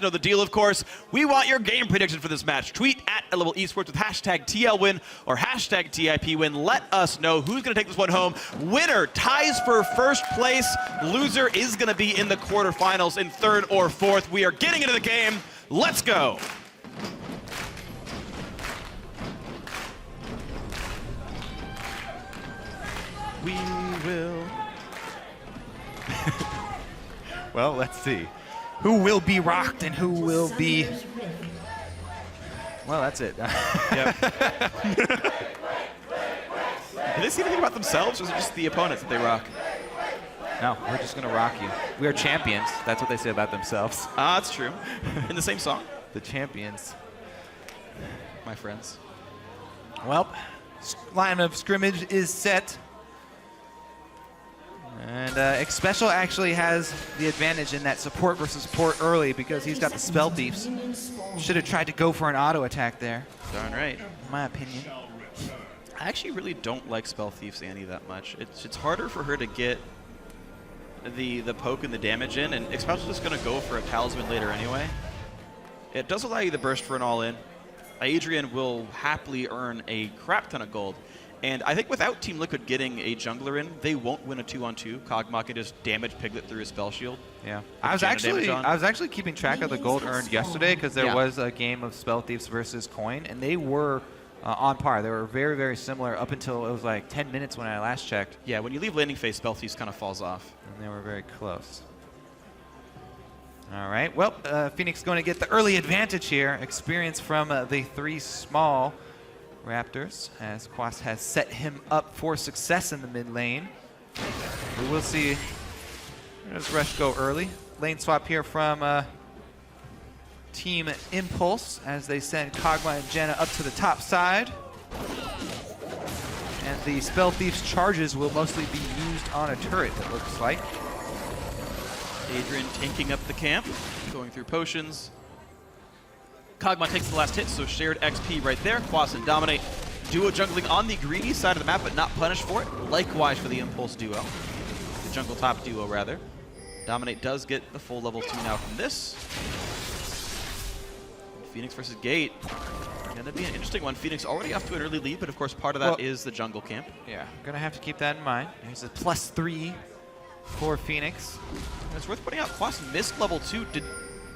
know the deal, of course. We want your game prediction for this match. Tweet at Level Esports with hashtag TLWin or hashtag TIPWin. Let us know who's going to take this one home. Winner ties for first place. Loser is going to be in the quarterfinals in third or fourth. We are getting into the game. Let's go. We will. Well, let's see. Who will be rocked and who will be... Well, that's it. Yep. Do they see anything about themselves, or is it just the opponents that they rock? No, we're just going to rock you. We are champions. That's what they say about themselves. Ah, that's true. In the same song? The champions. My friends. Well, line of scrimmage is set. And Xpecial actually has the advantage in that support versus support early because he's got the Spell Thieves. Should have tried to go for an auto attack there. Darn right. In my opinion. I actually really don't like Spell Thieves Annie that much. It's harder for her to get the poke and the damage in, and Xpecial's just going to go for a Talisman later anyway. It does allow you the burst for an all-in. Adrian will happily earn a crap ton of gold. And I think without Team Liquid getting a jungler in, they won't win a 2-on-2. Kog'Maw can just damage Piglet through his spell shield. Yeah, I was actually keeping track of the gold earned yesterday because there was a game of Spell Thieves versus Coin, and they were on par. They were very, very similar up until it was like 10 minutes when I last checked. Yeah, when you leave landing phase, Spell Thieves kind of falls off. And they were very close. All right, well, Phoenix going to get the early advantage here. Experience from the three small Raptors, as Quas has set him up for success in the mid lane. We will see. Does Rush go early? Lane swap here from Team Impulse as they send Kog'Maw and Janna up to the top side. And the Spell Thief's charges will mostly be used on a turret, it looks like. Adrian tanking up the camp, going through potions. Kog'Maw takes the last hit, so shared XP right there. Quas and Dominate. Duo jungling on the greedy side of the map, but not punished for it. Likewise for the Impulse duo. The jungle top duo, rather. Dominate does get the full level 2 now from this. Phoenix versus Gate. Going to be an interesting one. Phoenix already off to an early lead, but of course part of that is the jungle camp. Yeah, going to have to keep that in mind. There's a +3 for Phoenix. And it's worth pointing out, Quas missed level 2.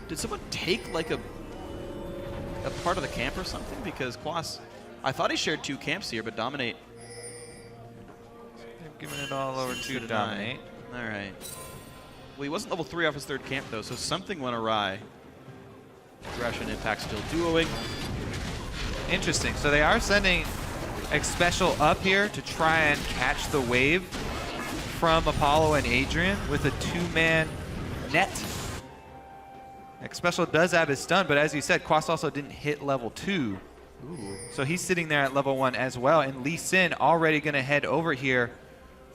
Did someone take like a part of the camp or something? Because Quas, I thought he shared 2 camps here, but Dominate. They've given it all over to Dominate. All right. Well, he wasn't level 3 off his 3rd camp though, so something went awry. Thresh and Impact still duoing. Interesting. So they are sending Xpecial up here to try and catch the wave from Apollo and Adrian with a 2-man net. Xpecial does have his stun, but as you said, Quas also didn't hit level 2. Ooh. So he's sitting there at level 1 as well. And Lee Sin already going to head over here.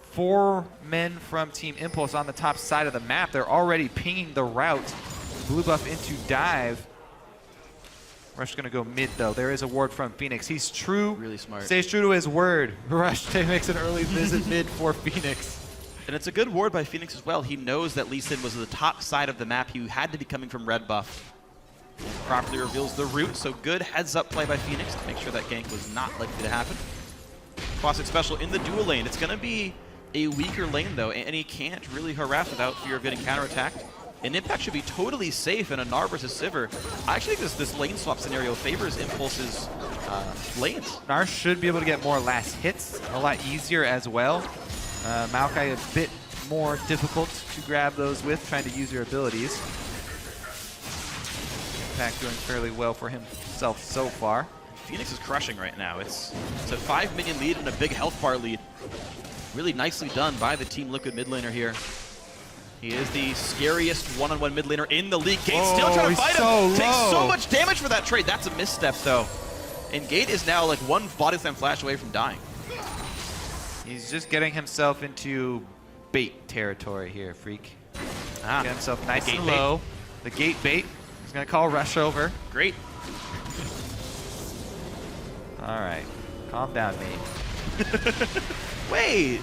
4 men from Team Impulse on the top side of the map. They're already pinging the route. Blue buff into dive. Rush going to go mid, though. There is a ward from Phoenix. He's true. Really smart. Stays true to his word. Rush makes an early visit mid for Phoenix. And it's a good ward by Phoenix as well. He knows that Lee Sin was the top side of the map. He had to be coming from red buff. And properly reveals the route, so good heads-up play by Phoenix to make sure that gank was not likely to happen. Quas Xpecial in the dual lane. It's going to be a weaker lane, though, and he can't really harass without fear of getting counterattacked. And Impact should be totally safe in a Gnar versus Sivir. I actually think this lane swap scenario favors Impulse's lanes. Gnar should be able to get more last hits, a lot easier as well. Maokai a bit more difficult to grab those with, trying to use your abilities. Impact doing fairly well for himself so far. Phoenix is crushing right now. It's a 5 minion lead and a big health bar lead. Really nicely done by the Team Liquid mid laner here. He is the scariest one-on-one mid laner in the league. Gate still trying to fight him. Takes so much damage for that trade. That's a misstep, though. And Gate is now like 1 body slam flash away from dying. He's just getting himself into bait territory here, Freak. Get himself nice and low. The Gate bait. He's going to call Rush over. Great. All right. Calm down, mate. Wait.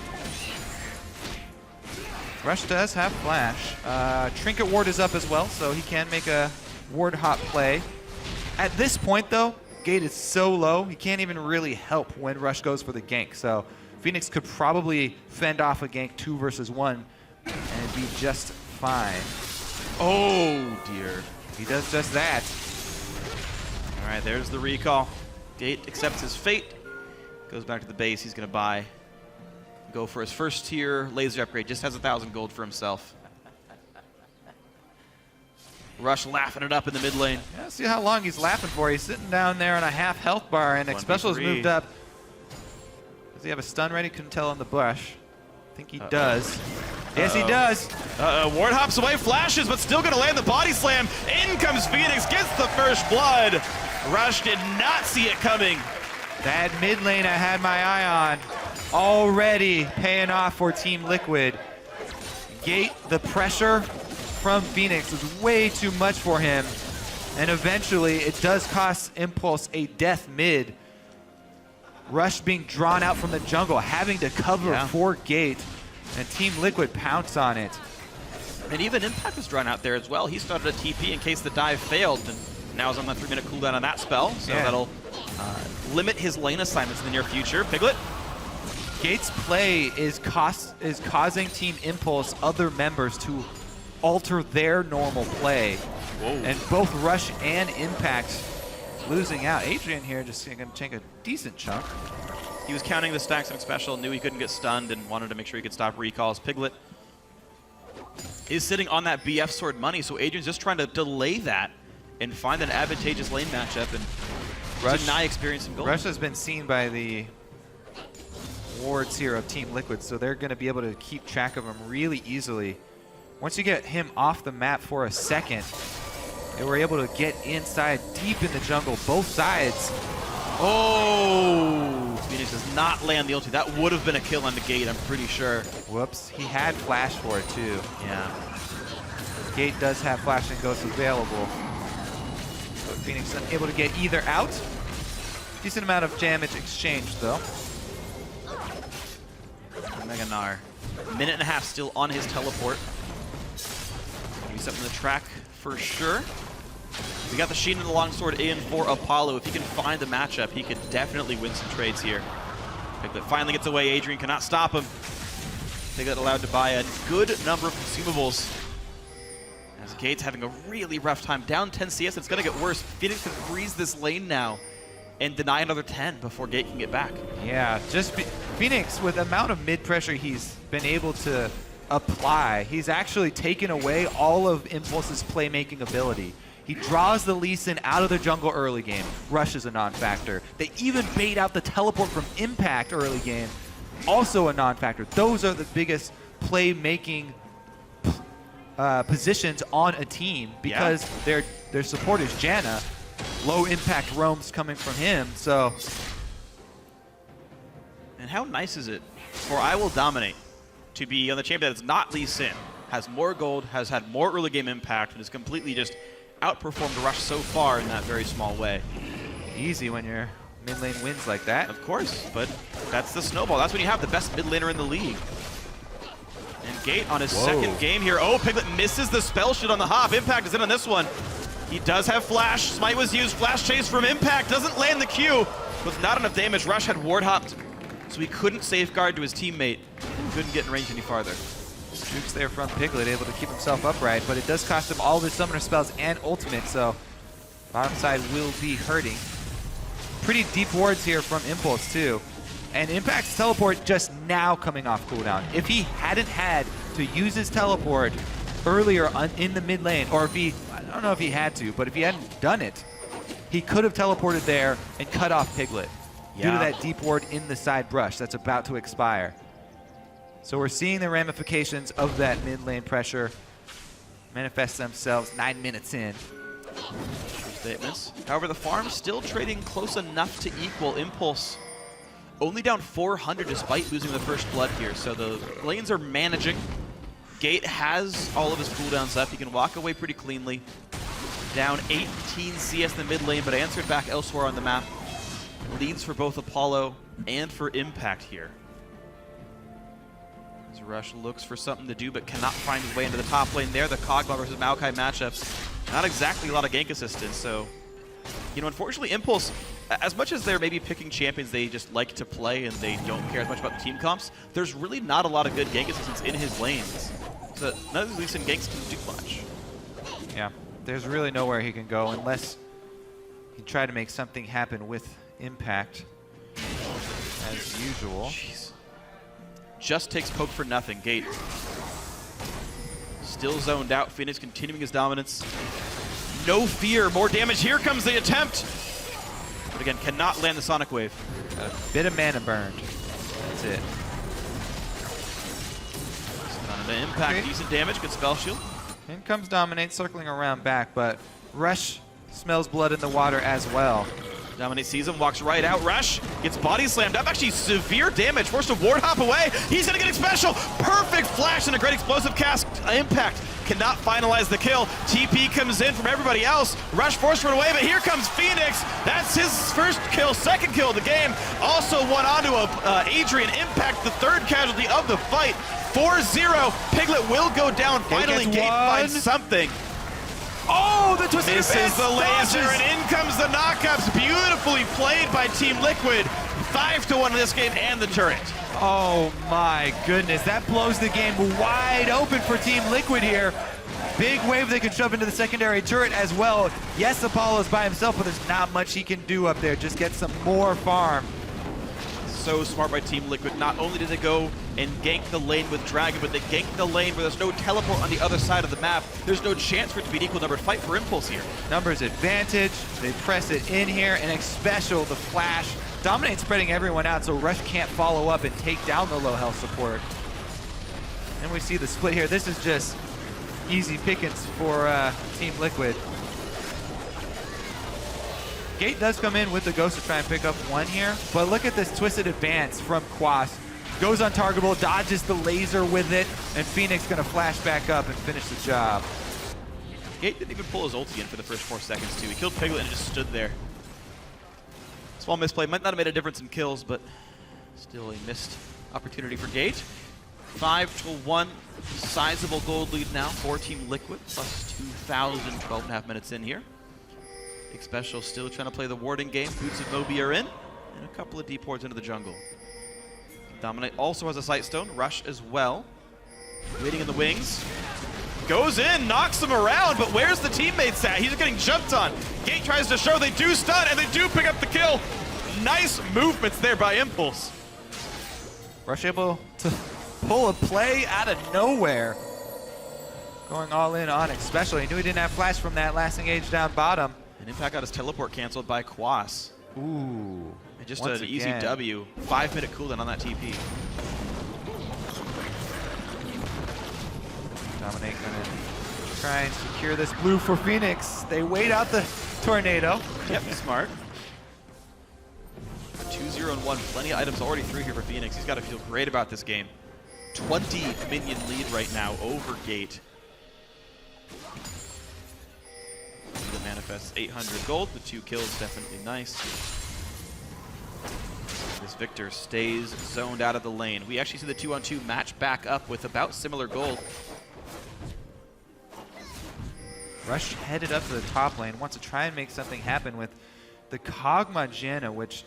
Rush does have flash. Trinket ward is up as well, so he can make a ward hop play. At this point, though, Gate is so low, he can't even really help when Rush goes for the gank. So Phoenix could probably fend off a gank 2 versus 1 and be just fine. Oh, dear. He does just that. All right, there's the recall. Gate accepts his fate. Goes back to the base. He's going to go for his first tier laser upgrade. Just has 1,000 gold for himself. Rush laughing it up in the mid lane. Yeah, see how long he's laughing for. He's sitting down there on a half health bar, and Xpecial has moved up. Does he have a stun ready? Couldn't tell on the bush. I think he does. Yes, he does. Ward hops away, flashes, but still going to land the body slam. In comes Phoenix, gets the first blood. Rush did not see it coming. That mid lane I had my eye on, already paying off for Team Liquid. Gate, the pressure from Phoenix was way too much for him, and eventually it does cost Impulse a death mid. Rush being drawn out from the jungle, having to cover for Gate, and Team Liquid pounce on it. And even Impact was drawn out there as well. He started a TP in case the dive failed, and now is on that 3-minute cooldown on that spell, so that'll limit his lane assignments in the near future. Piglet? Gate's play is causing Team Impulse other members to alter their normal play. Whoa. And both Rush and Impact losing out. Adrian here just going to take a decent chunk. He was counting the stacks on special, knew he couldn't get stunned, and wanted to make sure he could stop recalls. Piglet is sitting on that BF sword money, so Adrian's just trying to delay that and find an advantageous lane matchup and deny experience and gold. Rush has been seen by the wards here of Team Liquid, so they're going to be able to keep track of him really easily. Once you get him off the map for a second, they were able to get inside deep in the jungle, both sides. Oh! Phoenix does not land the ulti. That would have been a kill on the Gate, I'm pretty sure. Whoops, he had flash for it too. Yeah. Gate does have flash and ghost available. But Phoenix unable to get either out. Decent amount of damage exchanged though. Mega Gnar. Minute and a half still on his teleport. Maybe something in the track for sure. We got the Sheen and the Longsword in for Apollo. If he can find the matchup, he could definitely win some trades here. Piglet finally gets away. Adrian cannot stop him. Piglet allowed to buy a good number of consumables. As Gate's having a really rough time. Down 10 CS, it's going to get worse. Phoenix can freeze this lane now and deny another 10 before Gate can get back. Yeah, just Phoenix, with the amount of mid pressure he's been able to apply, he's actually taken away all of Impulse's playmaking ability. He draws the Lee Sin out of the jungle early game. Rush is a non-factor. They even bait out the teleport from Impact early game. Also a non-factor. Those are the biggest playmaking positions on a team because their support is Janna. Low impact roams coming from him, so. And how nice is it for I Will Dominate to be on the champion that is not Lee Sin, has more gold, has had more early game impact, and has completely just outperformed Rush so far in that very small way. Easy when your mid lane wins like that. Of course, but that's the snowball. That's when you have the best mid laner in the league. And Gate on his second game here. Oh, Piglet misses the spell shit on the hop. Impact is in on this one. He does have flash. Smite was used. Flash chase from Impact. Doesn't land the Q. With not enough damage, Rush had ward hopped, so he couldn't safeguard to his teammate. Couldn't get in range any farther. Jukes there from Piglet, able to keep himself upright, but it does cost him all of his summoner spells and ultimate, so bottom side will be hurting. Pretty deep wards here from Impulse too. And Impact's teleport just now coming off cooldown. If he hadn't had to use his teleport earlier in the mid lane, or if he, I don't know if he had to, but if he hadn't done it, he could have teleported there and cut off Piglet due to that deep ward in the side brush that's about to expire. So we're seeing the ramifications of that mid lane pressure manifest themselves 9 minutes in. True statements. However, the farm still trading close enough to equal. Impulse only down 400 despite losing the first blood here. So the lanes are managing. Gate has all of his cooldowns up. He can walk away pretty cleanly. Down 18 CS in the mid lane, but answered back elsewhere on the map. Leads for both Apollo and for Impact here. As Rush looks for something to do, but cannot find his way into the top lane there. The Kog'Maw versus Maokai matchup Not exactly a lot of gank assistance, so, you know, unfortunately, Impulse, as much as they're maybe picking champions they just like to play and they don't care as much about the team comps, there's really not a lot of good gank assistance in his lanes. So none of these Lee Sin ganks can do much. Yeah, there's really nowhere he can go unless he try to make something happen with Impact, as usual. Jeez. Just takes poke for nothing. Gate still zoned out. Phoenix continuing his dominance. No fear, more damage. Here comes the attempt. But again, cannot land the Sonic Wave. A bit of mana burned. That's it. On the Impact, decent damage, good spell shield. In comes Dominate, circling around back, but Rush smells blood in the water as well. Dominate sees him, walks right out. Rush gets body slammed up. Actually, severe damage. Forced to ward hop away. He's going to get a special. Perfect flash and a great explosive cast. Impact cannot finalize the kill. TP comes in from everybody else. Rush forced to run away, but here comes Phoenix. That's his first kill, second kill of the game. Also won onto Adrian. Impact, the third casualty of the fight. 4-0. Piglet will go down. Finally, Gate finds something. Oh, the twisted misses the laser, and in comes the knockups. Beautifully played by Team Liquid. 5-1 in this game, and the turret. Oh my goodness, that blows the game wide open for Team Liquid here. Big wave they can shove into the secondary turret as well. Yes, Apollo's by himself, but there's not much he can do up there. Just get some more farm. So smart by Team Liquid. Not only did they go and gank the lane with Dragon, but they ganked the lane where there's no teleport on the other side of the map. There's no chance for it to be an equal numbered fight for Impulse here. Numbers advantage, they press it in here, and special the flash. Dominate spreading everyone out so Rush can't follow up and take down the low health support. And we see the split here. This is just easy pickings for Team Liquid. Gate does come in with the Ghost to try and pick up one here, but look at this twisted advance from Quas. Goes untargetable, dodges the laser with it, and Phoenix gonna flash back up and finish the job. Gate didn't even pull his ulti in for the first 4 seconds too. He killed Piglet and just stood there. Small misplay, might not have made a difference in kills, but still a missed opportunity for Gate. 5-1, sizable gold lead now for Team Liquid, plus 2,000, 12.5 minutes in here. Big Special still trying to play the warding game. Boots of Moby are in, and a couple of deports into the jungle. Dominate also has a Sight Stone, Rush as well. Waiting in the wings. Goes in, knocks him around, but where's the teammates at? He's getting jumped on. Gate tries to show they do stun, and they do pick up the kill. Nice movements there by Impulse. Rush able to pull a play out of nowhere. Going all in on it, especially. He knew he didn't have flash from that last engage down bottom. And Impact got his teleport canceled by Quas. Ooh. And just an easy W. 5-minute cooldown on that TP. Dominate gonna try and secure this blue for Phoenix. They wait out the tornado. Yep, smart. 2-0-1, plenty of items already through here for Phoenix. He's got to feel great about this game. 20 minion lead right now over Gate. The manifests 800 gold, the 2 kills definitely nice. This Victor stays zoned out of the lane. We actually see the 2-on-2 match back up with about similar gold. Rush headed up to the top lane, wants to try and make something happen with the Kog'Maw Janna, which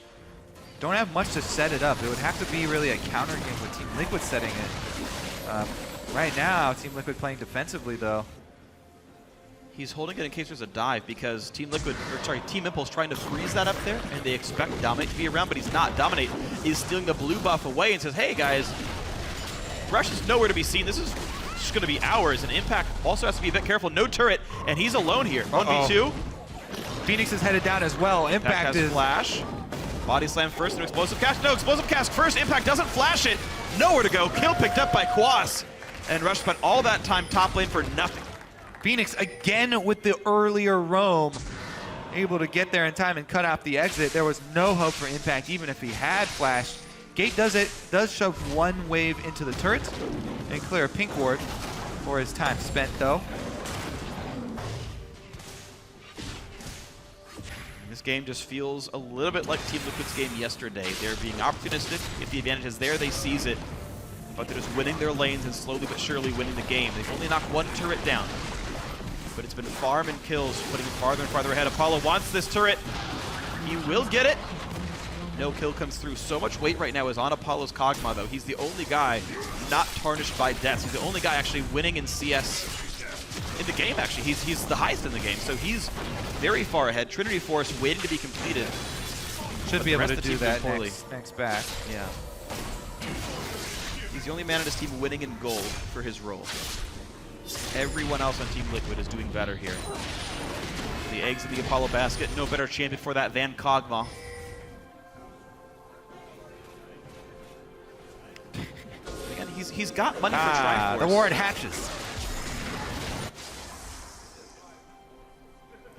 don't have much to set it up. It would have to be really a counter game with Team Liquid setting it. Right now, Team Liquid playing defensively though. He's holding it in case there's a dive because Team Impulse trying to freeze that up there, and they expect Dominate to be around, but he's not. Dominate is stealing the blue buff away and says, hey guys, Rush is nowhere to be seen. This is just going to be ours, and Impact also has to be a bit careful. No turret, and he's alone here. 1v2. Phoenix is headed down as well. Impact has is flash. Body slam first, and explosive cast. No, explosive cast first. Impact doesn't flash it. Nowhere to go. Kill picked up by Quas. And Rush spent all that time top lane for nothing. Phoenix again with the earlier roam, able to get there in time and cut off the exit. There was no hope for Impact, even if he had flash. Gate does shove one wave into the turret and clear a pink ward for his time spent though. This game just feels a little bit like Team Liquid's game yesterday. They're being opportunistic. If the advantage is there, they seize it. But they're just winning their lanes and slowly but surely winning the game. They've only knocked one turret down. but it's been farm and kills, putting him farther and farther ahead. Apollo wants this turret. He will get it. No kill comes through. So much weight right now is on Apollo's Kog'Maw, though. He's the only guy not tarnished by deaths. He's the only guy actually winning in CS in the game, actually. He's the highest in the game, so he's very far ahead. Trinity Force waiting to be completed. Should be able to do that next back. Yeah. He's the only man on his team winning in gold for his role. Everyone else on Team Liquid is doing better here. The eggs in the Apollo basket, no better champion for that than Kog'Maw. Again, he's got money for Triforce. The Warren hatches.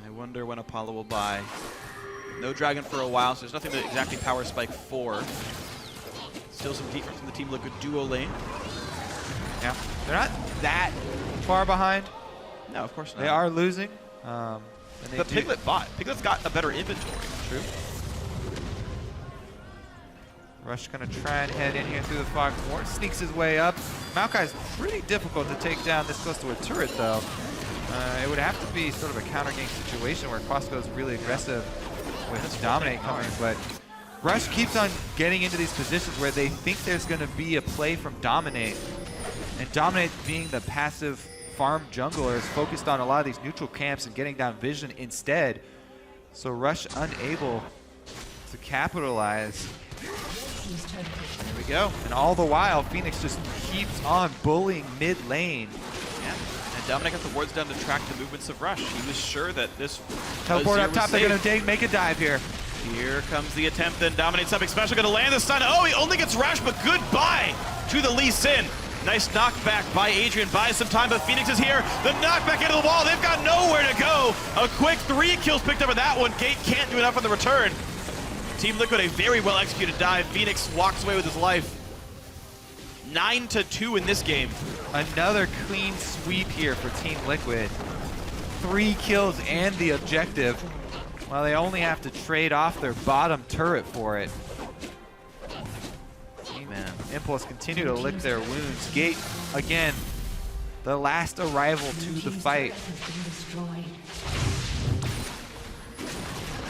I wonder when Apollo will buy. No Dragon for a while, so there's nothing to exactly power spike for. Still some defense from the Team Liquid duo lane. Yeah, they're not that far behind. No, of course not. They are losing. But Piglet bought. Piglet's got a better inventory. True. Rush gonna try and head in here through the fog. Warren sneaks his way up. Maokai's pretty difficult to take down this close to a turret, though. It would have to be sort of a counter gank situation where Quasco's really aggressive with Dominate coming, but Rush keeps on getting into these positions where they think there's going to be a play from Dominate, and Dominate, being the passive farm jungler, is focused on a lot of these neutral camps and getting down vision instead. So Rush unable to capitalize. There we go. And all the while, Phoenix just keeps on bullying mid lane. Yeah. And Dominic got the wards down to track the movements of Rush. He was sure that this teleport up top. They're going to make a dive here. Here comes the attempt, then Dominate something special, going to land the stun. Oh, he only gets Rush, but goodbye to the Lee Sin. Nice knockback by Adrian, buys some time, but Phoenix is here. The knockback into the wall, they've got nowhere to go. A quick 3 kills picked up on that one. Gate can't do enough on the return. Team Liquid, a very well executed dive. Phoenix walks away with his life. 9-2 in this game. Another clean sweep here for Team Liquid. 3 kills and the objective. Well, they only have to trade off their bottom turret for it. Man, Impulse continue to lick their wounds. Gate, again, the last arrival to the fight.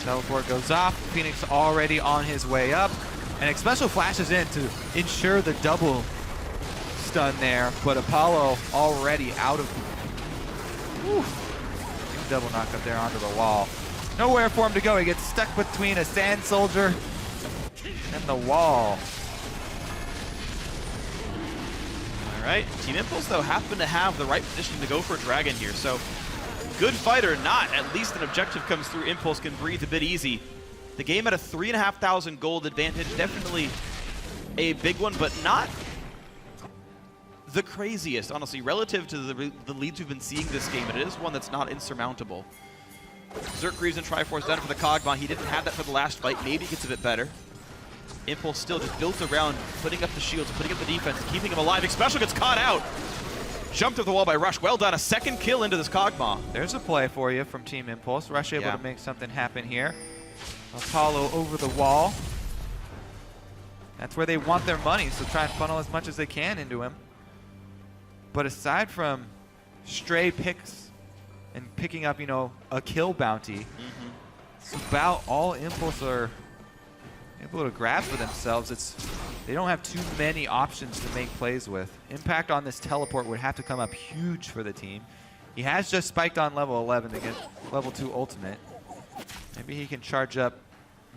Teleport goes off. Phoenix already on his way up. And Xpecial flashes in to ensure the double stun there, but Apollo already out of double knock up there onto the wall. Nowhere for him to go. He gets stuck between a Sand Soldier and the wall. All right, Team Impulse, though, happen to have the right position to go for a Dragon here, so good fight or not, at least an objective comes through. Impulse can breathe a bit easy. The game at a 3,500 gold advantage, definitely a big one, but not the craziest, honestly, relative to the leads we've been seeing this game. It is one that's not insurmountable. Zerk Greaves and Triforce done it for the Kog'Maw. He didn't have that for the last fight. Maybe gets a bit better. Impulse still just built around putting up the shields, putting up the defense, keeping him alive. Xpecial gets caught out. Jumped off the wall by Rush. Well done. A second kill into this Kog'Maw. There's a play for you from Team Impulse. Rush able to make something happen here. Apollo over the wall. That's where they want their money, so try and funnel as much as they can into him. But aside from stray picks and picking up, you know, a kill bounty, it's about all Impulse are able to grab for themselves. They don't have too many options to make plays with. Impact on this teleport would have to come up huge for the team. He has just spiked on level 11 to get level 2 ultimate. Maybe he can charge up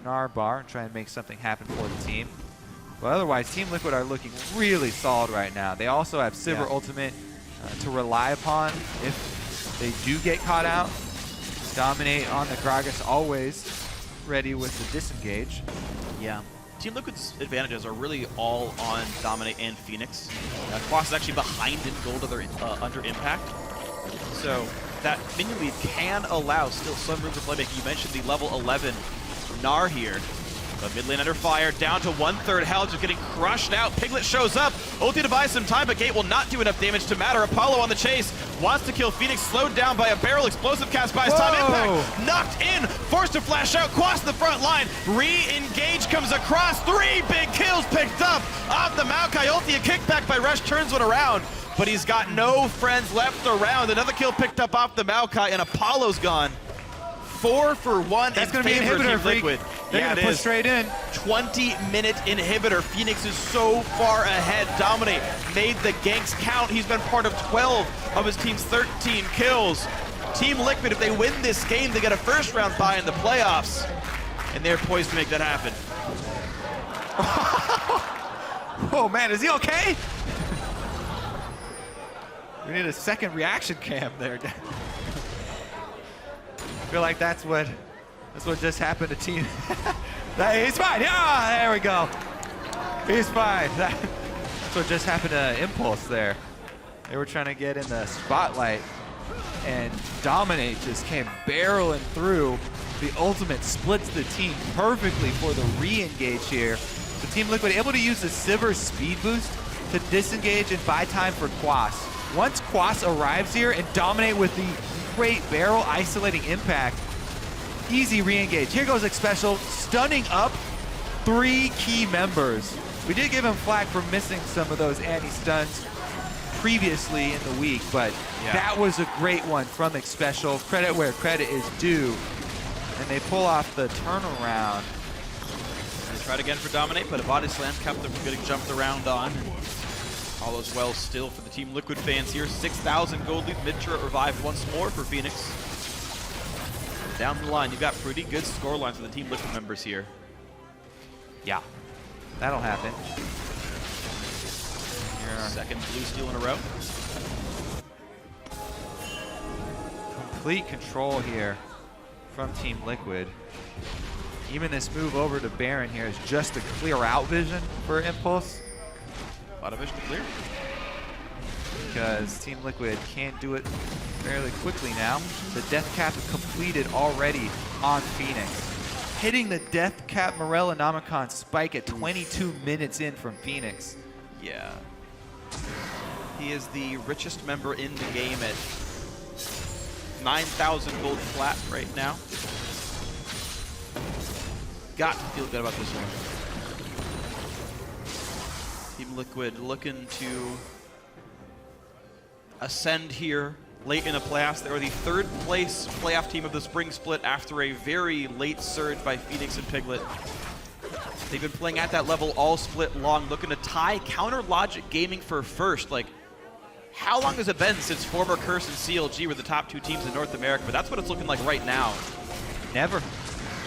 Narbar and try and make something happen for the team. But otherwise, Team Liquid are looking really solid right now. They also have Sivir ultimate to rely upon if they do get caught out. Dominate on the Gragas, always ready with the disengage. Yeah. Team Liquid's advantages are really all on Dominate and Phoenix. Quas is actually behind in gold under Impact. So that minion lead can allow still some room for playmaking. You mentioned the level 11 Gnar here. But mid lane under fire, down to 1/3 health, just getting crushed out. Piglet shows up, ulti to buy some time, but Gate will not do enough damage to matter. Apollo on the chase, wants to kill Phoenix, slowed down by a barrel, explosive cast buys time. Impact, knocked in, forced to flash out, Quas the front line, re-engage comes across, 3 big kills picked up off the Maokai ulti, a kickback by Rush, turns one around. but he's got no friends left around. Another kill picked up off the Maokai, and Apollo's gone. 4 for 1 That's in going to be favor of inhibitor, Team Freak. Liquid. They're Yeah, going to it push is. straight in. 20-minute inhibitor. Phoenix is so far ahead. Dominate made the ganks count. He's been part of 12 of his team's 13 kills. Team Liquid, if they win this game, they get a first-round bye in the playoffs, and they're poised to make that happen. Oh man, is he okay? We need a second reaction cam there. I feel like that's what just happened to Team. He's fine. Yeah, there we go. He's fine. That's what just happened to Impulse there. They were trying to get in the spotlight, and Dominate just came barreling through. The ultimate splits the team perfectly for the re-engage here. So Team Liquid able to use the Sivir speed boost to disengage and buy time for Quas. Once Quas arrives here and Dominate with the great barrel isolating impact, easy re-engage. Here goes Xpecial, stunning up 3 key members. We did give him flack for missing some of those anti-stuns previously in the week, but that was a great one from Xpecial. Credit where credit is due. And they pull off the turnaround. They tried again for Dominate, but a body slam kept them from getting jumped around on. All is well still for the Team Liquid fans here. 6,000 gold lead, mid-turret revived once more for Phoenix. Down the line, you've got pretty good score lines for the Team Liquid members here. Yeah, that'll happen. Second blue steal in a row. Complete control here from Team Liquid. Even this move over to Baron here is just to clear out vision for Impulse. A lot of vision to clear. Because Team Liquid can't do it fairly quickly now. The death cap completed already on Phoenix. Hitting the death cap Morella Namicon spike at 22 minutes in from Phoenix. Yeah. He is the richest member in the game at 9,000 gold flat right now. Got to feel good about this one. Team Liquid looking to ascend here late in the playoffs. They were the 3rd place playoff team of the spring split after a very late surge by Phoenix and Piglet. They've been playing at that level all split long, looking to tie Counter Logic Gaming for first. Like, how long has it been since former Curse and CLG were the top 2 teams in North America? But that's what it's looking like right now. Never.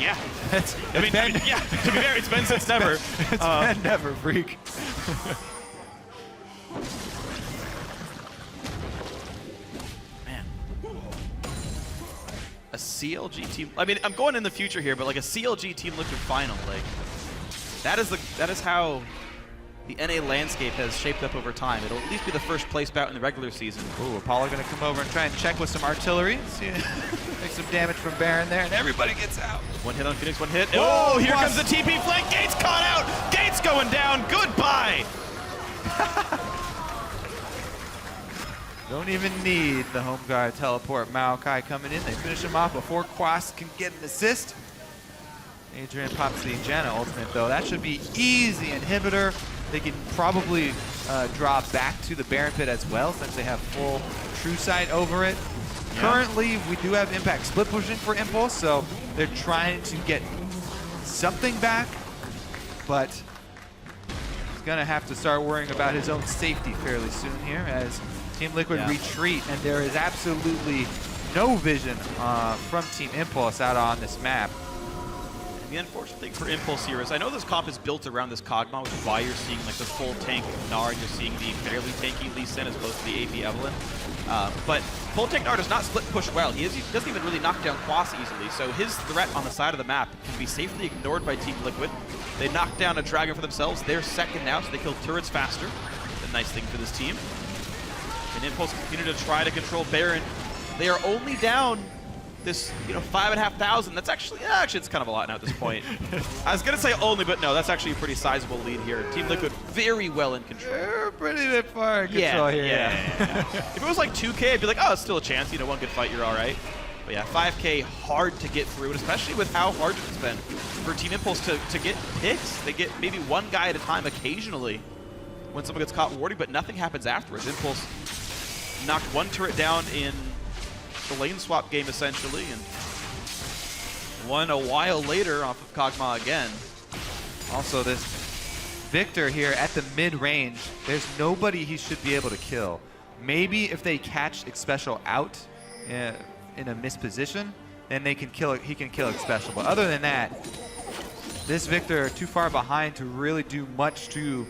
Yeah. I mean, yeah, to be fair, it's been since never. It's been never, Freak. Man. A CLG team. I mean, I'm going in the future here, but like a CLG Team Liquid final, like that is how the NA landscape has shaped up over time. It'll at least be the first place bout in the regular season. Ooh, Apollo gonna come over and try and check with some artillery. See, make some damage from Baron there, and everybody gets out. One hit on Phoenix, one hit. Whoa, Oh, here Quas. comes the TP flank. Gates caught out. Gates going down. Goodbye. Don't even need the home guard teleport. Maokai coming in. They finish him off before Quas can get an assist. Adrian pops the Janna ultimate, though. That should be easy inhibitor. They can probably draw back to the Baron pit as well, since they have full true sight over it. Yeah. Currently, we do have impact split pushing for Impulse, so they're trying to get something back, but he's gonna have to start worrying about his own safety fairly soon here as Team Liquid retreat, and there is absolutely no vision from Team Impulse out on this map. The unfortunate thing for Impulse here is I know this comp is built around this Kog'Maw, which is why you're seeing like the full tank Nard, you're seeing the fairly tanky Lee Sin as opposed to the AP Evelynn. But full tank Nard does not split push well. He doesn't even really knock down Quas easily, so his threat on the side of the map can be safely ignored by Team Liquid. They knock down a Dragon for themselves. They're second now, so they kill turrets faster. A nice thing for this team. And Impulse continue to try to control Baron. They are only down this, 5,500. That's actually it's kind of a lot now at this point. I was gonna say only, but no, that's actually a pretty sizable lead here. Team Liquid very well in control. They're pretty bit far in control here. Yeah. If it was like 2K, I'd be like, oh, it's still a chance. One good fight, you're all right. But yeah, 5K hard to get through, and especially with how hard it's been for Team Impulse to get picks. They get maybe one guy at a time occasionally when someone gets caught warding, but nothing happens afterwards. Impulse knocked one turret down in the lane swap game, essentially, and won a while later off of Kog'Maw again. Also, this Victor here at the mid-range, there's nobody he should be able to kill. Maybe if they catch Xpecial out in a misposition, then they can kill. He can kill Xpecial. But other than that, this Victor too far behind to really do much to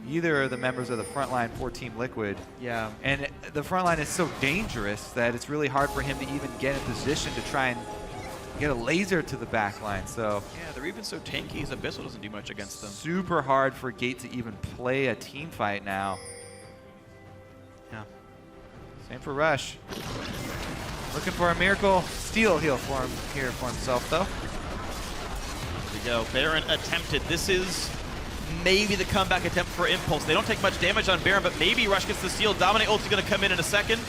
either of the members of the front line for Team Liquid. Yeah. And the front line is so dangerous that it's really hard for him to even get in position to try and get a laser to the back line. So yeah, they're even so tanky. His Abyssal doesn't do much against them. Super hard for Gate to even play a team fight now. Yeah. Same for Rush. Looking for a miracle steal heal for him here for himself, though. There we go. Baron attempted. This is maybe the comeback attempt for Impulse. They don't take much damage on Baron, but maybe Rush gets the steal. Dominate ult is going to come in a second.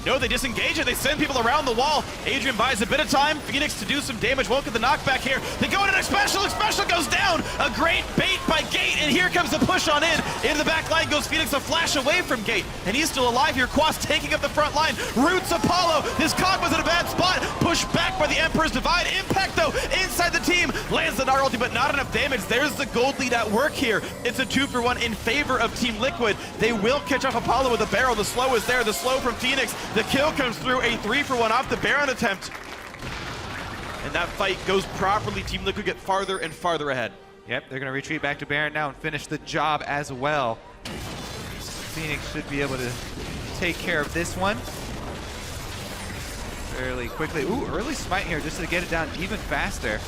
No, they disengage it. They send people around the wall. Adrian buys a bit of time. Phoenix to do some damage. Won't get the knockback here. They go into Xpecial. Xpecial goes down. A great bait by Gate, and here comes the push on in. Into the back line goes Phoenix, a flash away from Gate, and he's still alive here. Quas taking up the front line. Roots Apollo. This Cog was in a bad spot. Pushed back by the Emperor's Divide. Impact, though, inside the team. Lands the Gnar ulti, but not enough damage. There's the gold lead at work here. It's a 2-for-1 in favor of Team Liquid. They will catch off Apollo with a barrel. The slow is there. The slow from Phoenix. The kill comes through. A 3-for-1 off the Baron attempt. And that fight goes properly. Team Liquid get farther and farther ahead. Yep, they're going to retreat back to Baron now and finish the job as well. Phoenix should be able to take care of this one fairly quickly. Ooh, early smite here just to get it down even faster.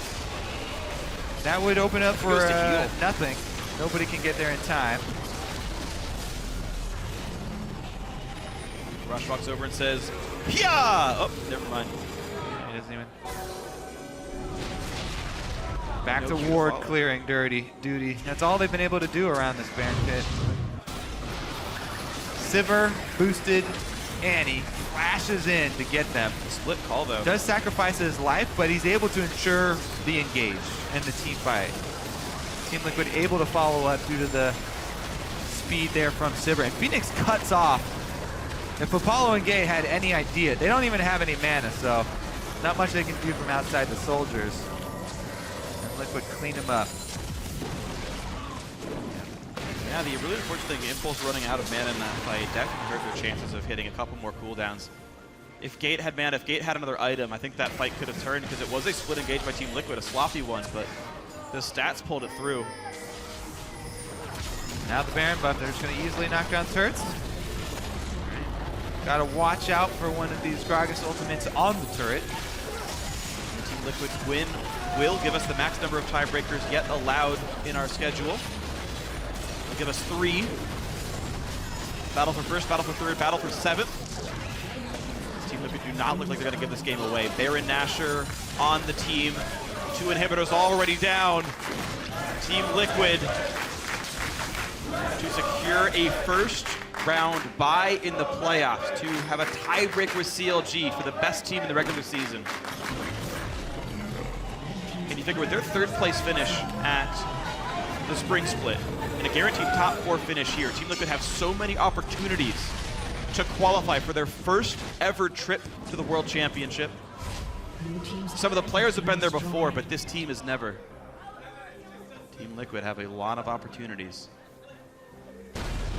That would open up for nothing. Nobody can get there in time. Rush walks over and says, "Yeah!" Oh, never mind. He doesn't even. Back to ward clearing duty. That's all they've been able to do around this Baron pit. Sivir boosted Annie, flashes in to get them. Split call though. Does sacrifice his life, but he's able to ensure the engage and the team fight. Team Liquid able to follow up due to the speed there from Sivir. And Phoenix cuts off. If Apollo and Gay had any idea, they don't even have any mana, so not much they can do from outside the soldiers. And Liquid clean him up. Yeah, the really unfortunate thing, Impulse running out of mana in that fight definitely hurt their chances of hitting a couple more cooldowns. If Gate had mana, if Gate had another item, I think that fight could have turned because it was a split engage by Team Liquid, a sloppy one, but the stats pulled it through. Now the Baron buff, they're just going to easily knock down turrets. Got to watch out for one of these Gragas ultimates on the turret. Team Liquid's win will give us the max number of tiebreakers yet allowed in our schedule. It'll give us 3. Battle for first, battle for third, battle for 7th. Team Liquid do not look like they're going to give this game away. Baron Nashor on the team. 2 inhibitors already down. Team Liquid to secure a first round bye in the playoffs, to have a tiebreak with CLG for the best team in the regular season. And you figure with their 3rd place finish at the spring split and a guaranteed top 4 finish here, Team Liquid have so many opportunities to qualify for their first ever trip to the World Championship. Some of the players have been there before, but this team has never. Team Liquid have a lot of opportunities.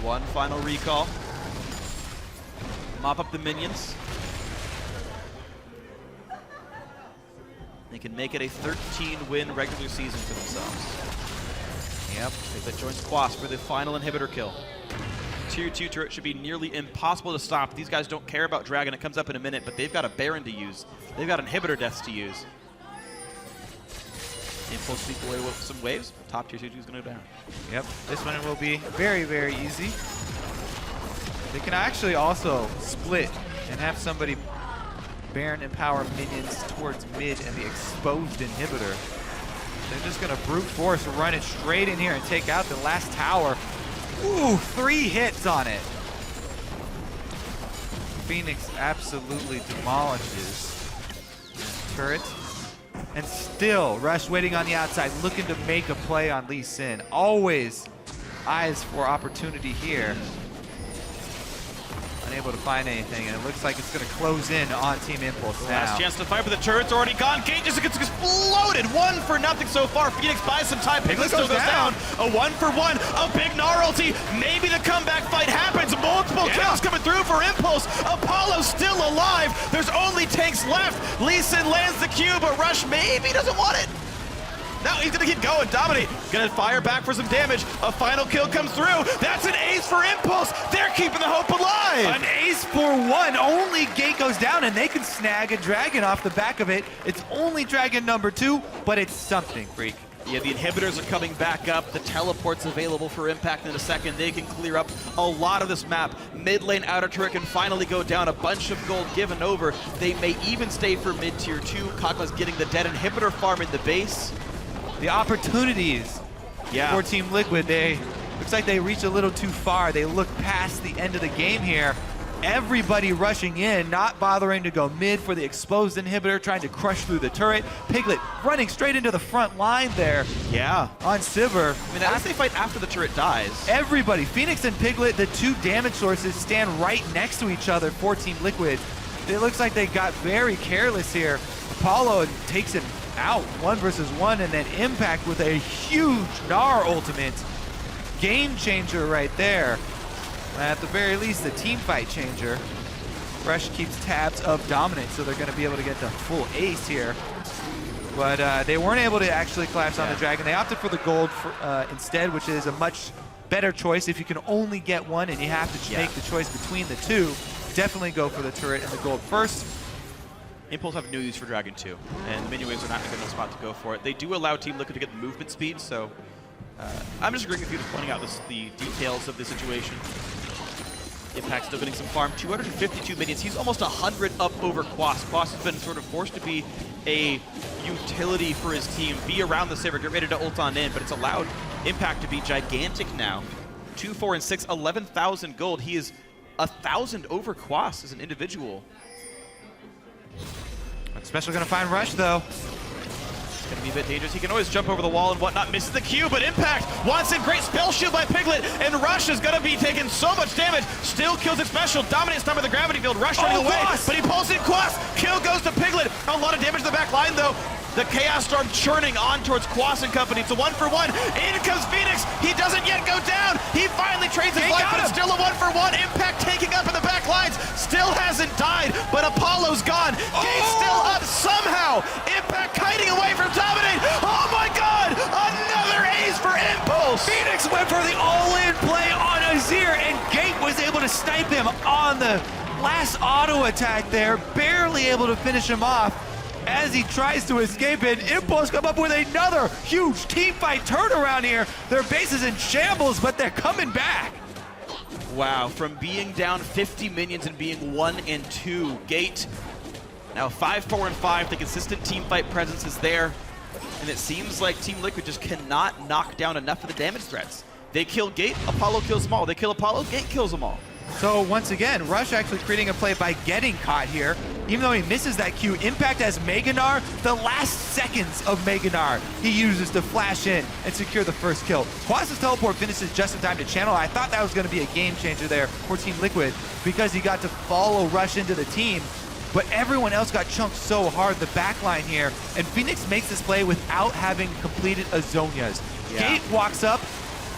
One final recall. Mop up the minions. They can make it a 13-win regular season for themselves. Yep, that joins Quas for the final inhibitor kill. Tier 2 turret should be nearly impossible to stop. These guys don't care about Dragon. It comes up in a minute, but they've got a Baron to use. They've got inhibitor deaths to use. Impulse sweep away with some waves. Top tier 2 is going to go down. Yep, this one will be very, very easy. They can actually also split and have somebody Baron and power minions towards mid and the exposed inhibitor. They're just going to brute force run it straight in here and take out the last tower. Ooh, 3 hits on it. Phoenix absolutely demolishes that turret. And still, Rush waiting on the outside, looking to make a play on Lee Sin. Always eyes for opportunity here. able to find anything, and it looks like it's going to close in on Team Impulse now. Last chance to fight, but the turret's already gone. Gate just gets exploded. 1-0 so far. Phoenix buys some time. Piglet still goes down. A 1-for-1. A big Gnar ulti. Maybe the comeback fight happens. Multiple kills coming through for Impulse. Apollo still alive. There's only tanks left. Lee Sin lands the Q, but Rush maybe doesn't want it. Now he's gonna keep going. Dominate, gonna fire back for some damage. A final kill comes through. That's an ace for Impulse. They're keeping the hope alive. An ace for one. Only Gate goes down, and they can snag a dragon off the back of it. It's only dragon number 2, but it's something, Freak. Yeah, the inhibitors are coming back up. The teleport's available for Impact in a second. They can clear up a lot of this map. Mid lane outer turret can finally go down. A bunch of gold given over. They may even stay for mid tier 2. Kog'Maw's getting the dead inhibitor farm in the base. The opportunities for Team Liquid, looks like they reached a little too far. They look past the end of the game here. Everybody rushing in, not bothering to go mid for the exposed inhibitor, trying to crush through the turret. Piglet running straight into the front line there. Yeah. On Sivir. I mean, at least they fight after the turret dies. Everybody, Phoenix and Piglet, the 2 damage sources, stand right next to each other for Team Liquid. It looks like they got very careless here. Apollo takes him out 1 versus 1, and then Impact with a huge Gnar ultimate. Game changer right there. At the very least, the team fight changer. Rush keeps tabs of Dominate, so they're going to be able to get the full ace here. But they weren't able to actually collapse on the dragon. They opted for the gold instead, which is a much better choice. If you can only get one and you have to make the choice between the 2, definitely go for the turret and the gold first. Impulse have no use for Dragon 2, and the minion waves are not in a good spot to go for it. They do allow Team Liquid to get the movement speed, so I'm just agreeing with you, just pointing out the details of the situation. Impact still getting some farm, 252 minions. He's almost 100 up over Quas. Quas has been sort of forced to be a utility for his team, be around the Sivir, get ready to ult on in, but it's allowed Impact to be gigantic now. 2, 4, and 6, 11,000 gold. He is 1,000 over Quas as an individual. Special gonna find Rush though. It's gonna be a bit dangerous. He can always jump over the wall and whatnot. Misses the Q, but Impact wants in. Great spell shield by Piglet, and Rush is gonna be taking so much damage. Still kills it special. Dominates time with the gravity field. Rush running away, but he pulls in Quas. Kill goes to Piglet. A lot of damage to the back line though. The Chaos Storm churning on towards Quas and company. It's a 1-for-1. In comes Phoenix. He doesn't yet go down. He finally trades his life, but it's still a 1-for-1. Impact taking up in the back lines. Still hasn't died, but Apollo's gone. Gate's still up somehow. Impact kiting away from Dominate. Oh my God! Another ace for Impulse. Phoenix went for the all-in play on Azir, and Gate was able to snipe him on the last auto attack there. Barely able to finish him off. As he tries to escape it, Impulse come up with another huge team fight turnaround here. Their base is in shambles, but they're coming back. Wow, from being down 50 minions and being 1 and 2, Gate now 5, 4, and 5. The consistent team fight presence is there, and it seems like Team Liquid just cannot knock down enough of the damage threats. They kill Gate, Apollo kills them all. They kill Apollo, Gate kills them all. So once again, Rush actually creating a play by getting caught here. Even though he misses that Q, Impact has Mega Gnar. The last seconds of Mega Gnar he uses to flash in and secure the first kill. Quas's teleport finishes just in time to channel. I thought that was going to be a game changer there for Team Liquid because he got to follow Rush into the team. But everyone else got chunked so hard, the backline here. And Phoenix makes this play without having completed Azonias. Gate walks up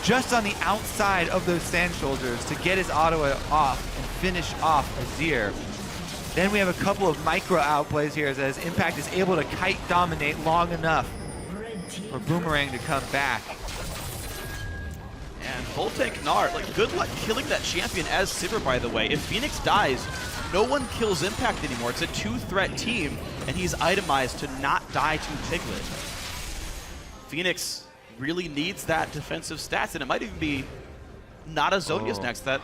just on the outside of those Sand Soldiers to get his auto off and finish off Azir. Then we have a couple of micro outplays here as Impact is able to kite Dominate long enough for Boomerang to come back. And full tank Gnar, like good luck killing that champion as Sivir, by the way. If Phoenix dies, no one kills Impact anymore. It's a 2-threat team, and he's itemized to not die to Piglet. Phoenix really needs that defensive stats, and it might even be not Azonia's next. That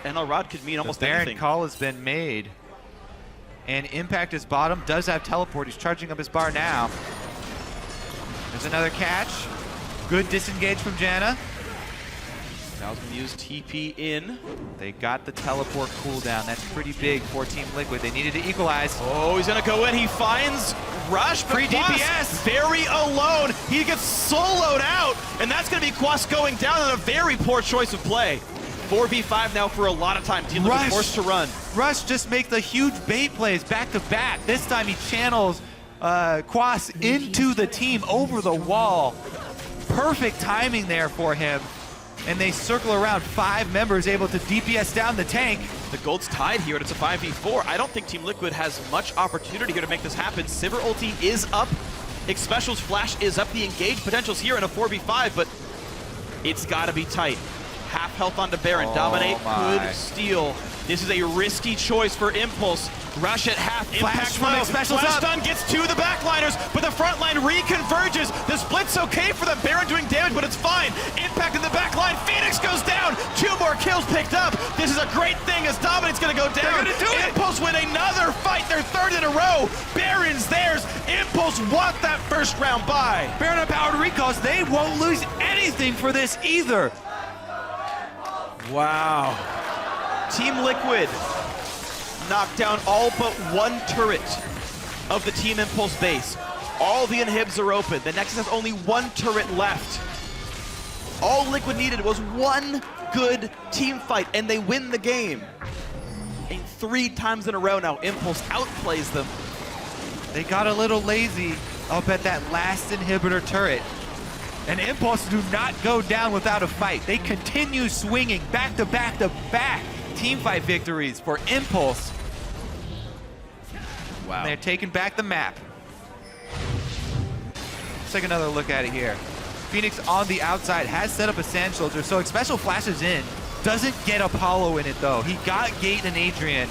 NL Rod could mean almost anything. Baron call has been made, and Impact is bottom, does have teleport. He's charging up his bar now. There's another catch. Good disengage from Janna. Now he's going to use TP in. They got the teleport cooldown. That's pretty big for Team Liquid. They needed to equalize. Oh, he's going to go in. He finds Rush, but Free Quas DPS. very alone. He gets soloed out, and that's going to be Quas going down on a very poor choice of play. 4v5 now for a lot of time. Team Liquid forced to run. Rush just makes the huge bait plays back to back. This time he channels Quas into the team over the wall. Perfect timing there for him. And they circle around, 5 members able to DPS down the tank. The gold's tied here, and it's a 5v4. I don't think Team Liquid has much opportunity here to make this happen. Sivir ulti is up. Xpecial's flash is up. The engage potential's here in a 4v5, but it's gotta be tight. Half health onto Baron. Dominate could steal. This is a risky choice for Impulse. Rush at half. Impact from Xpecial's Flash up. stun gets to the backliners, but the front line reconverges. The split's okay for them. Baron doing damage, but it's fine. Impact in the back line. Phoenix goes down. 2 more kills picked up. This is a great thing as Dominate's gonna go down. They're gonna do it. Impulse win another fight. Their 3rd in a row. Baron's theirs. Impulse want that first round bye. Baron powered recalls, they won't lose anything for this either. Wow. Team Liquid knocked down all but 1 turret of the Team Impulse base. All the inhibs are open. The Nexus has only 1 turret left. All Liquid needed was 1 good team fight, and they win the game. And 3 times in a row now, Impulse outplays them. They got a little lazy up at that last inhibitor turret. And Impulse do not go down without a fight. They continue swinging back to back to back teamfight victories for Impulse. Wow. And they're taking back the map. Let's take another look at it here. Phoenix on the outside has set up a Sand Soldier, so Xpecial flashes in. Doesn't get Apollo in it though. He got Gate and Adrian,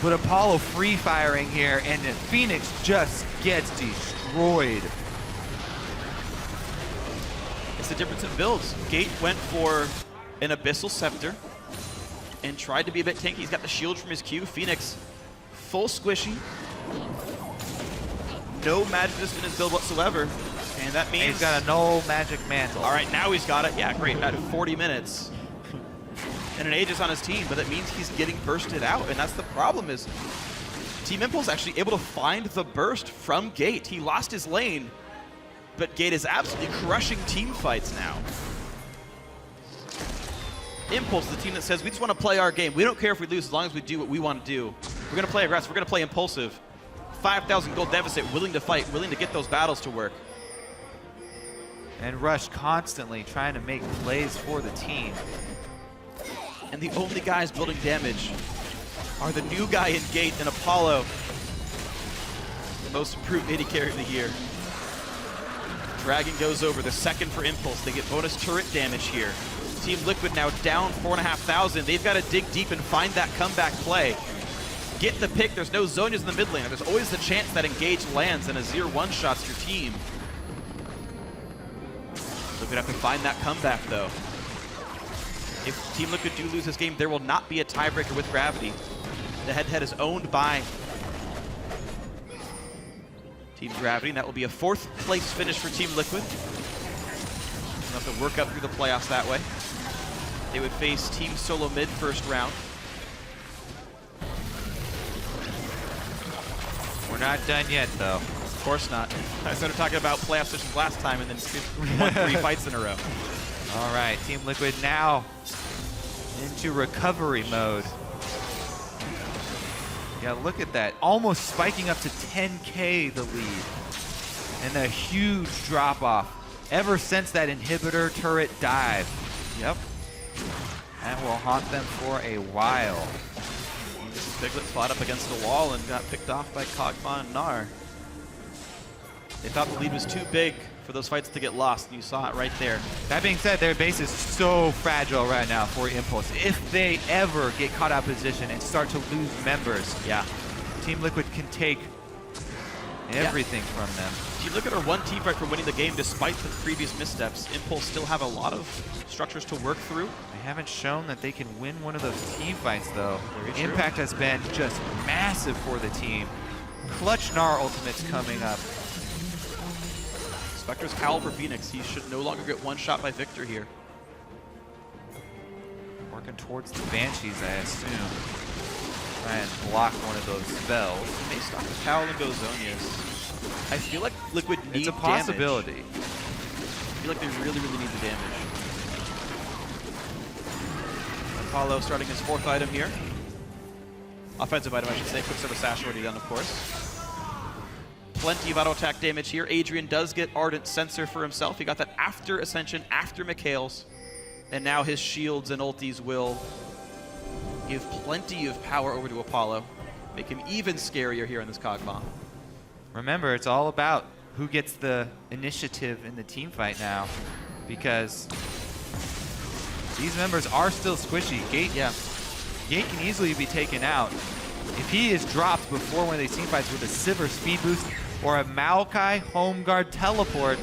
but Apollo free firing here, and then Phoenix just gets destroyed. It's the difference in builds. Gate went for an Abyssal Scepter and tried to be a bit tanky. He's got the shield from his Q. Phoenix, full squishy. No magic resist in his build whatsoever. And that means... He's got a no magic mantle. All right, now he's got it. Yeah, great. About 40 minutes. And an Aegis on his team, but that means he's getting bursted out. And that's the problem is Team Impulse actually able to find the burst from Gate. He lost his lane, but Gate is absolutely crushing team fights now. Impulse, the team that says, we just want to play our game. We don't care if we lose as long as we do what we want to do. We're going to play aggressive. We're going to play impulsive. 5,000 gold deficit, willing to fight, willing to get those battles to work. And Rush constantly trying to make plays for the team. And the only guys building damage are the new guy in Gate and Apollo, the most improved AD carry of the year. Dragon goes over, the 2nd for Impulse. They get bonus turret damage here. Team Liquid now down 4,500. They've got to dig deep and find that comeback play. Get the pick. There's no Zonias in the mid lane. There's always the chance that engage lands and a Azir one-shots your team. Liquid have to find that comeback, though. If Team Liquid do lose this game, there will not be a tiebreaker with Gravity. The head-to-head is owned by Team Gravity, and that will be a 4th place finish for Team Liquid. They'll have to work up through the playoffs that way. They would face Team Solo mid first round. We're not done yet, though. Of course not. I started talking about playoff positions last time and then won 3 fights in a row. All right, Team Liquid now into recovery mode. Yeah, look at that. Almost spiking up to 10K the lead. And a huge drop off ever since that inhibitor turret dive. Yep. That will haunt them for a while. This is Piglet fought up against the wall and got picked off by Kog'Maw and Gnar. They thought the lead was too big for those fights to get lost, and you saw it right there. That being said, their base is so fragile right now for Impulse. If they ever get caught out of position and start to lose members, yeah, Team Liquid can take everything from them. Team Liquid are 1 team fight from winning the game despite the previous missteps. Impulse still have a lot of structures to work through. They haven't shown that they can win one of those team fights, though. Very true. Impact has been just massive for the team. Clutch Gnar ultimate's coming up. Spectre's Howl for Phoenix. He should no longer get one shot by Victor here. Working towards the Banshees, I assume. Try and block one of those spells. He may stop with Howl and go Zonias. I feel like Liquid needs It's a possibility. Damage. I feel like they really, really need the damage. Apollo starting his 4th item here. Offensive item, I should say. Quick service sash already done, of course. Plenty of auto attack damage here. Adrian does get Ardent Sensor for himself. He got that after Ascension, after Mikhail's. And now his shields and ultis will give plenty of power over to Apollo. Make him even scarier here in this Kog'Maw. Remember, it's all about who gets the initiative in the team fight now, because these members are still squishy. Gate can easily be taken out. If he is dropped before one of these team fights with a Sivir speed boost or a Maokai home guard teleport.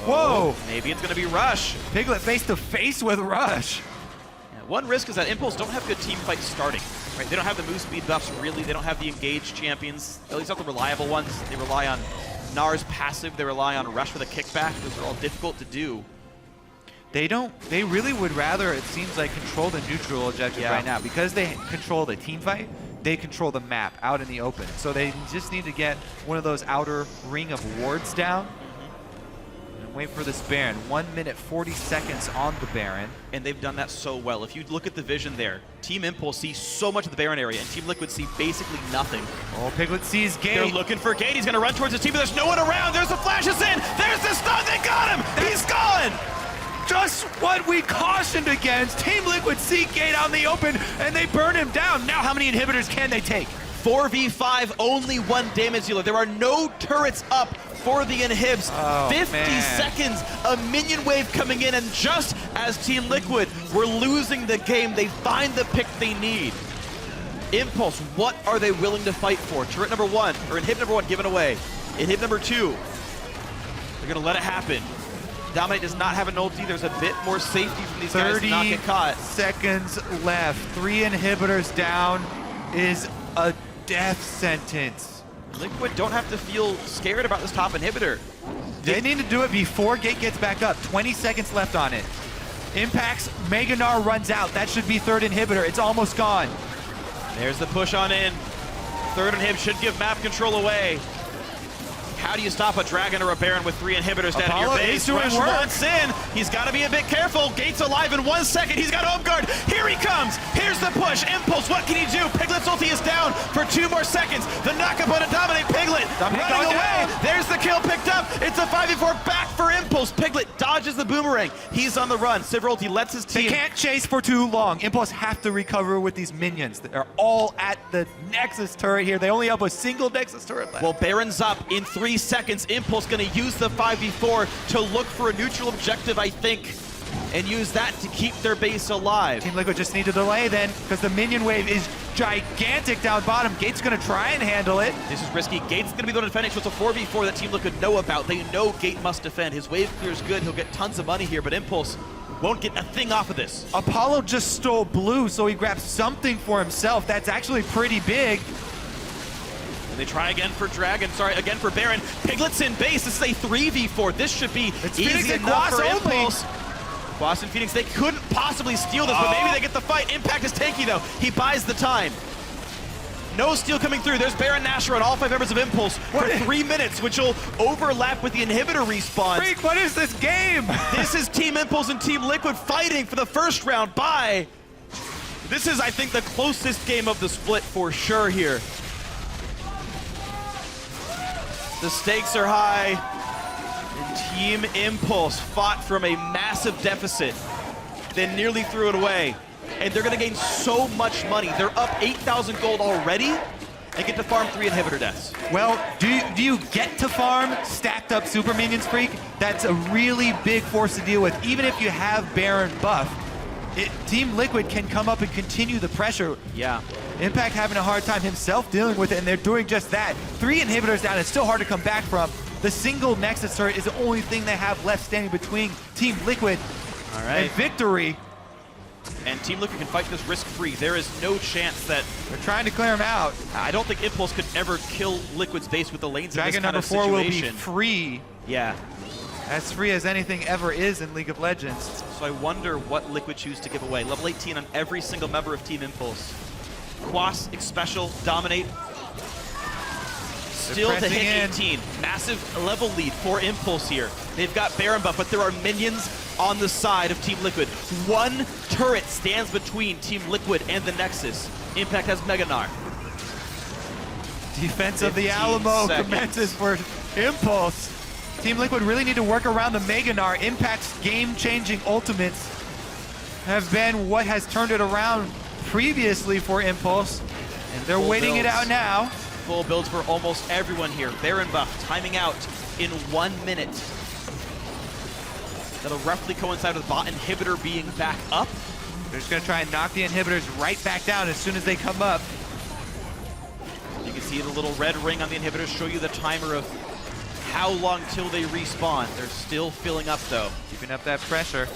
Whoa! Maybe it's going to be Rush. Piglet face to face with Rush. Yeah, one risk is that Impulse don't have good team fights starting. Right? They don't have the move speed buffs, really. They don't have the engaged champions, at least not the reliable ones. They rely on Nar's passive. They rely on Rush with a kickback. Those are all difficult to do. They really would rather, it seems like, control the neutral objective right now. Because they control the team fight, they control the map out in the open. So they just need to get one of those outer ring of wards down and wait for this Baron. 1 minute 40 seconds on the Baron. And they've done that so well. If you look at the vision there, Team Impulse sees so much of the Baron area, and Team Liquid see basically nothing. Oh, Piglet sees Gate. They're looking for Gate. He's going to run towards his team, but there's no one around. There's the flashes in. There's the stun. They got him. He's gone. Just what we cautioned against. Team Liquid see Gate out in the open, and they burn him down. Now how many inhibitors can they take? 4v5, only 1 damage dealer. There are no turrets up for the inhibs. 50 seconds, a minion wave coming in, and just as Team Liquid were losing the game, they find the pick they need. Impulse, what are they willing to fight for? Turret number 1, or inhib number 1 given away. Inhib number 2, they're gonna let it happen. Dominate does not have an ulti. There's a bit more safety from these guys to not get caught. 30 seconds left. 3 inhibitors down is a death sentence. Liquid don't have to feel scared about this top inhibitor. They need to do it before Gate gets back up. 20 seconds left on it. Impacts, Meganar runs out. That should be 3rd inhibitor. It's almost gone. There's the push on in. 3rd inhib should give map control away. How do you stop a Dragon or a Baron with 3 inhibitors down at your base? Doing Rush work. once in. He's got to be a bit careful. Gate's alive in 1 second. He's got home guard. Here he comes. Here's the push. Impulse, what can he do? Piglet's ulti is down for 2 more seconds. The knockup on a Dominate. Piglet running away. Down. There's the kill picked up. It's a 5v4 back for Impulse. Piglet dodges the boomerang. He's on the run. Sivir ulti lets his team. They can't chase for too long. Impulse have to recover with these minions. They're all at the Nexus turret here. They only have a single Nexus turret left. Well, Baron's up in 3 seconds. Impulse going to use the 5v4 to look for a neutral objective, I think, and use that to keep their base alive. Team Liquid just need to delay then, because the minion wave is gigantic down bottom. Gate's going to try and handle it. This is risky. Gate's going to be the one defending, so it's a 4v4 that Team Liquid know about. They know Gate must defend. His wave clear is good. He'll get tons of money here, but Impulse won't get a thing off of this. Apollo just stole blue, so he grabs something for himself. That's actually pretty big. They try again for Dragon, again for Baron. Piglet's in base. This is a 3v4. This should be easy enough for Impulse. Quas and Phoenix, they couldn't possibly steal this, but maybe they get the fight. Impact is tanky, though. He buys the time. No steal coming through. There's Baron Nashor and all 5 members of Impulse for 3 minutes, which will overlap with the inhibitor respawn. Freak, what is this game? This is Team Impulse and Team Liquid fighting for the first round by... This is, I think, the closest game of the split for sure here. The stakes are high, and Team Impulse fought from a massive deficit, then nearly threw it away. And they're going to gain so much money. They're up 8,000 gold already and get to farm 3 inhibitor deaths. Well, do you get to farm stacked up super minions, Freak? That's a really big force to deal with. Even if you have Baron buff, Team Liquid can come up and continue the pressure. Yeah. Impact having a hard time himself dealing with it, and they're doing just that. 3 inhibitors down, it's still hard to come back from. The single Nexus turret is the only thing they have left standing between Team Liquid and victory. And Team Liquid can fight this risk-free. There is no chance that... They're trying to clear him out. I don't think Impulse could ever kill Liquid's base with the lanes in this Dragon kind number of 4 situation. will be free. Yeah. As free as anything ever is in League of Legends. So I wonder what Liquid choose to give away. Level 18 on every single member of Team Impulse. Quas, Special, Dominate. Still to hit 18. Massive level lead for Impulse here. They've got Baron buff, but there are minions on the side of Team Liquid. 1 turret stands between Team Liquid and the Nexus. Impact has Meganar. Defense of the Alamo commences for Impulse. Team Liquid really need to work around the Meganar. Impact's game-changing ultimates have been what has turned it around previously for Impulse, and they're waiting it out now. Full builds for almost everyone here. Baron buff timing out in 1 minute. That'll roughly coincide with bot inhibitor being back up. They're just gonna try and knock the inhibitors right back down as soon as they come up. You can see the little red ring on the inhibitors show you the timer of how long till they respawn. They're still filling up though. Keeping up that pressure.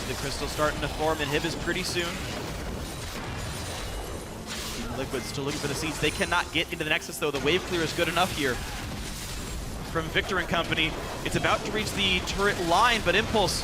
The crystal starting to form. Inhib is pretty soon. Team Liquid still looking for the seeds. They cannot get into the Nexus though. The wave clear is good enough here from Victor and company. It's about to reach the turret line, but Impulse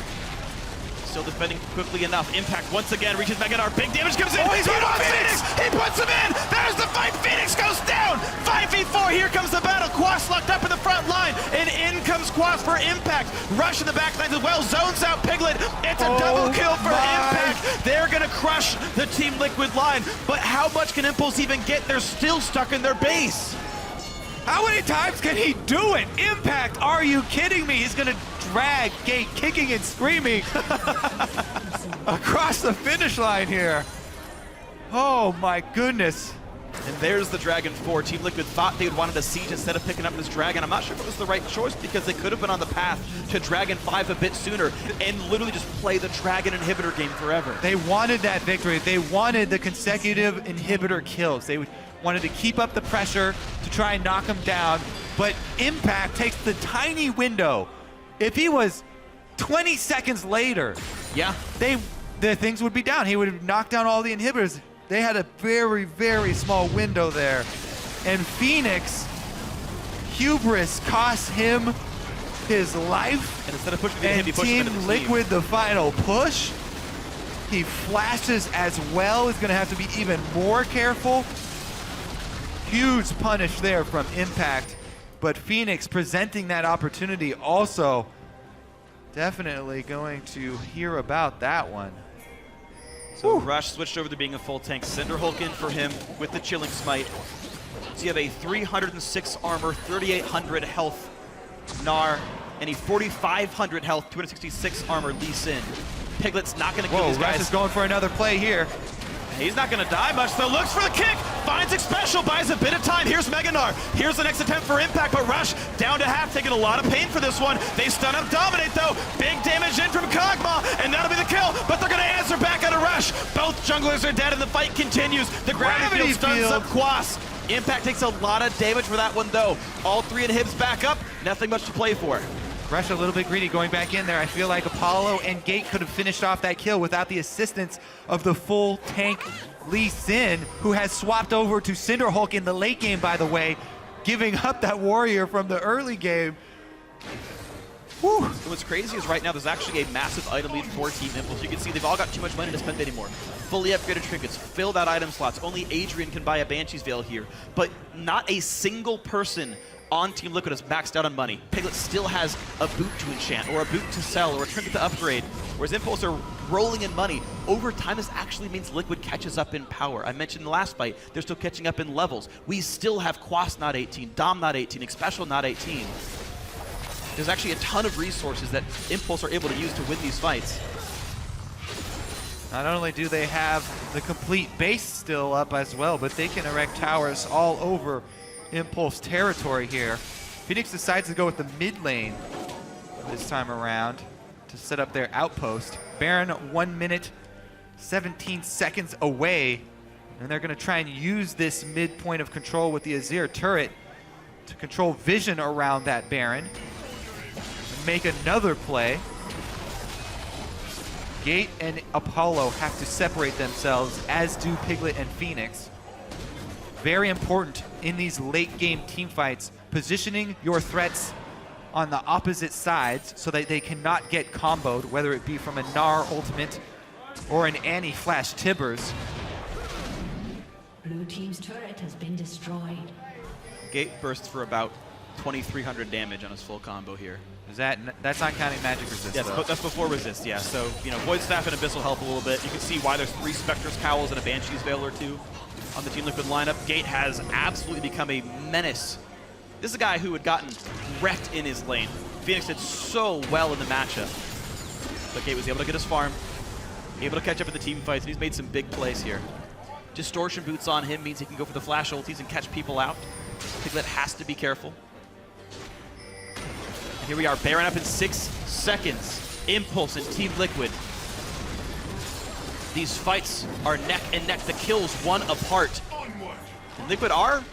still defending quickly enough. Impact once again reaches Meganar. Big damage comes in. Oh, he's on Phoenix. He puts him in. There's the fight. Phoenix goes down. 5v4. Here comes the battle. Quas locked up in the front line, and in comes Quas for Impact. Rush in the back lines as well. Zones out Piglet. It's a double kill for Impact. They're gonna crush the Team Liquid line, but how much can Impulse even get? They're still stuck in their base. How many times can he do it? Impact, are you kidding me? He's gonna drag Gate kicking and screaming across the finish line here. Oh my goodness. And there's the Dragon 4. Team Liquid thought they would wanted a siege instead of picking up this Dragon. I'm not sure if it was the right choice because they could have been on the path to Dragon 5 a bit sooner and literally just play the Dragon inhibitor game forever. They wanted that victory. They wanted the consecutive inhibitor kills. They wanted to keep up the pressure to try and knock him down, but Impact takes the tiny window. If he was 20 seconds later, yeah, the things would be down. He would have knocked down all the inhibitors. They had a very, very small window there. And Phoenix, hubris cost him his life. And instead of pushing the inhib, he pushed him into the Team Liquid, the final push. He flashes as well. He's gonna have to be even more careful. Huge punish there from Impact. But Phoenix presenting that opportunity also definitely going to hear about that one. So Rush switched over to being a full tank. Cinderhulk in for him with the Chilling Smite. So you have a 306 armor, 3,800 health Gnar, and a 4,500 health, 266 armor Lee Sin. Piglet's not going to kill these guys. Rush is going for another play here. He's not going to die much, though. Looks for the kick. Finds it special. Buys a bit of time. Here's Meganar. Here's the next attempt for Impact, but Rush down to half, taking a lot of pain for this one. They stun up Dominate, though. Big damage in from Kog'Maw, and that'll be the kill, but they're going to answer back out of Rush. Both junglers are dead, and the fight continues. The gravity field stuns up Quas. Impact takes a lot of damage for that one, though. All three inhibs back up. Nothing much to play for. Rush a little bit greedy going back in there. I feel like Apollo and Gate could have finished off that kill without the assistance of the full tank Lee Sin, who has swapped over to Cinderhulk in the late game, by the way, giving up that warrior from the early game. Whew. What's crazy is right now there's actually a massive item lead for Team Impulse. You can see they've all got too much money to spend anymore. Fully upgraded trinkets, filled out item slots. Only Adrian can buy a Banshee's Veil here, but not a single person on Team Liquid is maxed out on money. Piglet still has a boot to enchant, or a boot to sell, or a trinket to upgrade, whereas Impulse are rolling in money. Over time, this actually means Liquid catches up in power. I mentioned in the last fight, they're still catching up in levels. We still have Quas not 18, Dom not 18, Xpecial not 18. There's actually a ton of resources that Impulse are able to use to win these fights. Not only do they have the complete base still up as well, but they can erect towers all over Impulse territory here. Phoenix decides to go with the mid lane this time around to set up their outpost. Baron 1 minute, 17 seconds away, and they're gonna try and use this midpoint of control with the Azir turret to control vision around that Baron and make another play. Gate and Apollo have to separate themselves, as do Piglet and Phoenix. Very important in these late game team fights, positioning your threats on the opposite sides so that they cannot get comboed, whether it be from a Gnar ultimate or an Annie flash Tibbers. Blue team's turret has been destroyed. Gate bursts for about 2,300 damage on his full combo here. That's not counting magic resist? Yes, but that's before resist, yeah. So, you know, Void Staff and Abyss will help a little bit. You can see why there's 3 Spectre's Cowls and a Banshee's Veil or 2 on the Team Liquid lineup. Gate has absolutely become a menace. This is a guy who had gotten wrecked in his lane. Phoenix did so well in the matchup. But Gate was able to get his farm, able to catch up in the team fights, and he's made some big plays here. Distortion boots on him means he can go for the flash ultis and catch people out. Piglet has to be careful. And here we are, Baron up in 6 seconds. Impulse and Team Liquid. These fights are neck and neck, the kills 1 apart. And Liquid are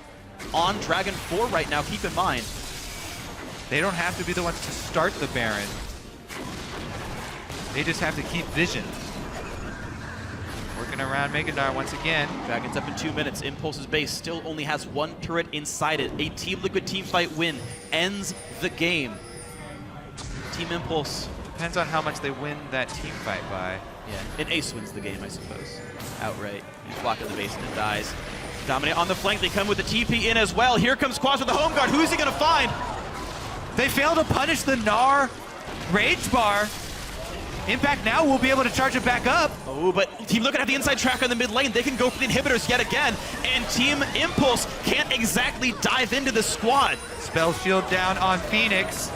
on Dragon 4 right now, keep in mind. They don't have to be the ones to start the Baron. They just have to keep vision. Working around Megadar once again. Dragon's up in 2 minutes. Impulse's base still only has 1 turret inside it. A Team Liquid teamfight win ends the game. Team Impulse. Depends on how much they win that team fight by. Yeah, and Ace wins the game, I suppose. Outright. He's blocking the base and it dies. Dominate on the flank. They come with the TP in as well. Here comes Quas with the home guard. Who's he going to find? They fail to punish the Gnar Rage Bar. Impact now will be able to charge it back up. Oh, but Team Liquid have the inside track on the mid lane. They can go for the inhibitors yet again. And Team Impulse can't exactly dive into the squad. Spell shield down on Phoenix.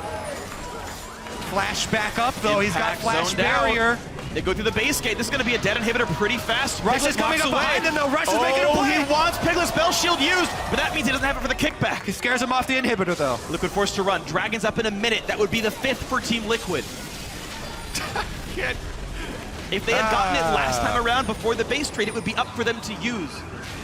Flash back up though. He's got flash barrier. They go through the base gate. This is going to be a dead inhibitor pretty fast. Rush is coming up behind him though. Rush is making a play. He wants Piglet spell shield used, but that means he doesn't have it for the kickback. He scares him off the inhibitor though. Liquid forced to run. Dragon's up in a minute. That would be the 5th for Team Liquid. If they had gotten it last time around before the base trade, it would be up for them to use